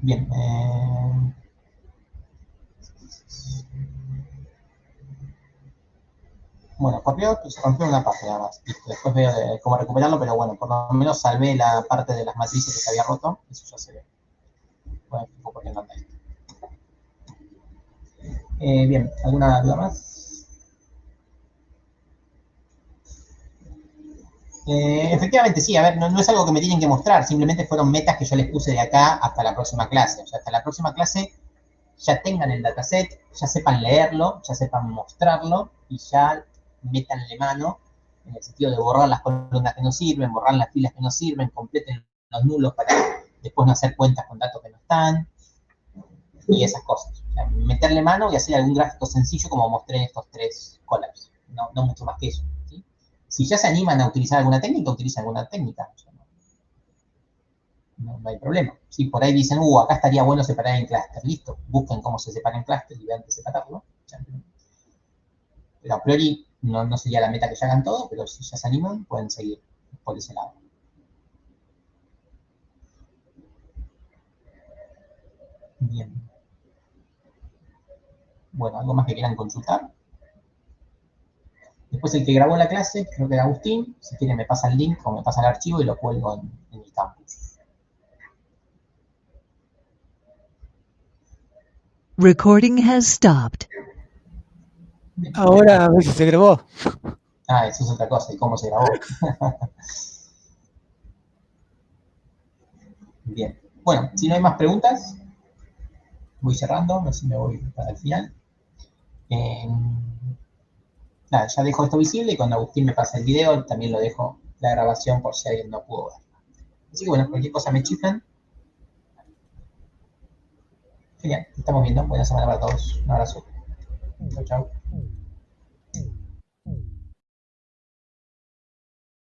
[SPEAKER 2] Bien. Bueno, corrió, se rompió una parte nada más. Después veo cómo recuperarlo, pero bueno, por lo menos salvé la parte de las matrices que se había roto. Eso ya se ve. Bueno, un poco anda esto. Bien, ¿alguna duda más? Efectivamente, sí, a ver, no es algo que me tienen que mostrar, simplemente fueron metas que yo les puse de acá hasta la próxima clase. O sea, hasta la próxima clase ya tengan el dataset, ya sepan leerlo, ya sepan mostrarlo y ya métanle mano en el sentido de borrar las columnas que no sirven, borrar las filas que no sirven, completen los nulos para después no hacer cuentas con datos que no están, y esas cosas. O sea, meterle mano y hacer algún gráfico sencillo como mostré en estos 3 collabs. No mucho más que eso. ¿Sí? Si ya se animan a utilizar alguna técnica, utilicen alguna técnica. O sea, no hay problema. ¿Sí? Por ahí dicen, acá estaría bueno separar en clúster. Listo, busquen cómo se separa en clúster y vean que separarlo. O sea, pero a priori no sería la meta que ya hagan todo, pero si ya se animan, pueden seguir por ese lado. Bien. Bueno, ¿algo más que quieran consultar? Después el que grabó la clase, creo que era Agustín, si quiere me pasa el link o me pasa el archivo y lo cuelgo en el campus.
[SPEAKER 5] Recording has stopped.
[SPEAKER 2] Bien.
[SPEAKER 3] Ahora a ver si se grabó.
[SPEAKER 2] Ah, eso es otra cosa, y cómo se grabó. Bien. Bueno, si no hay más preguntas, voy cerrando, no sé si me voy para el final. Nada, ya dejo esto visible y cuando Agustín me pase el video, también lo dejo la grabación por si alguien no pudo verla. Así que bueno, cualquier cosa me chiflan. Genial, estamos viendo. Buena semana para todos. Un abrazo. Chao, chao.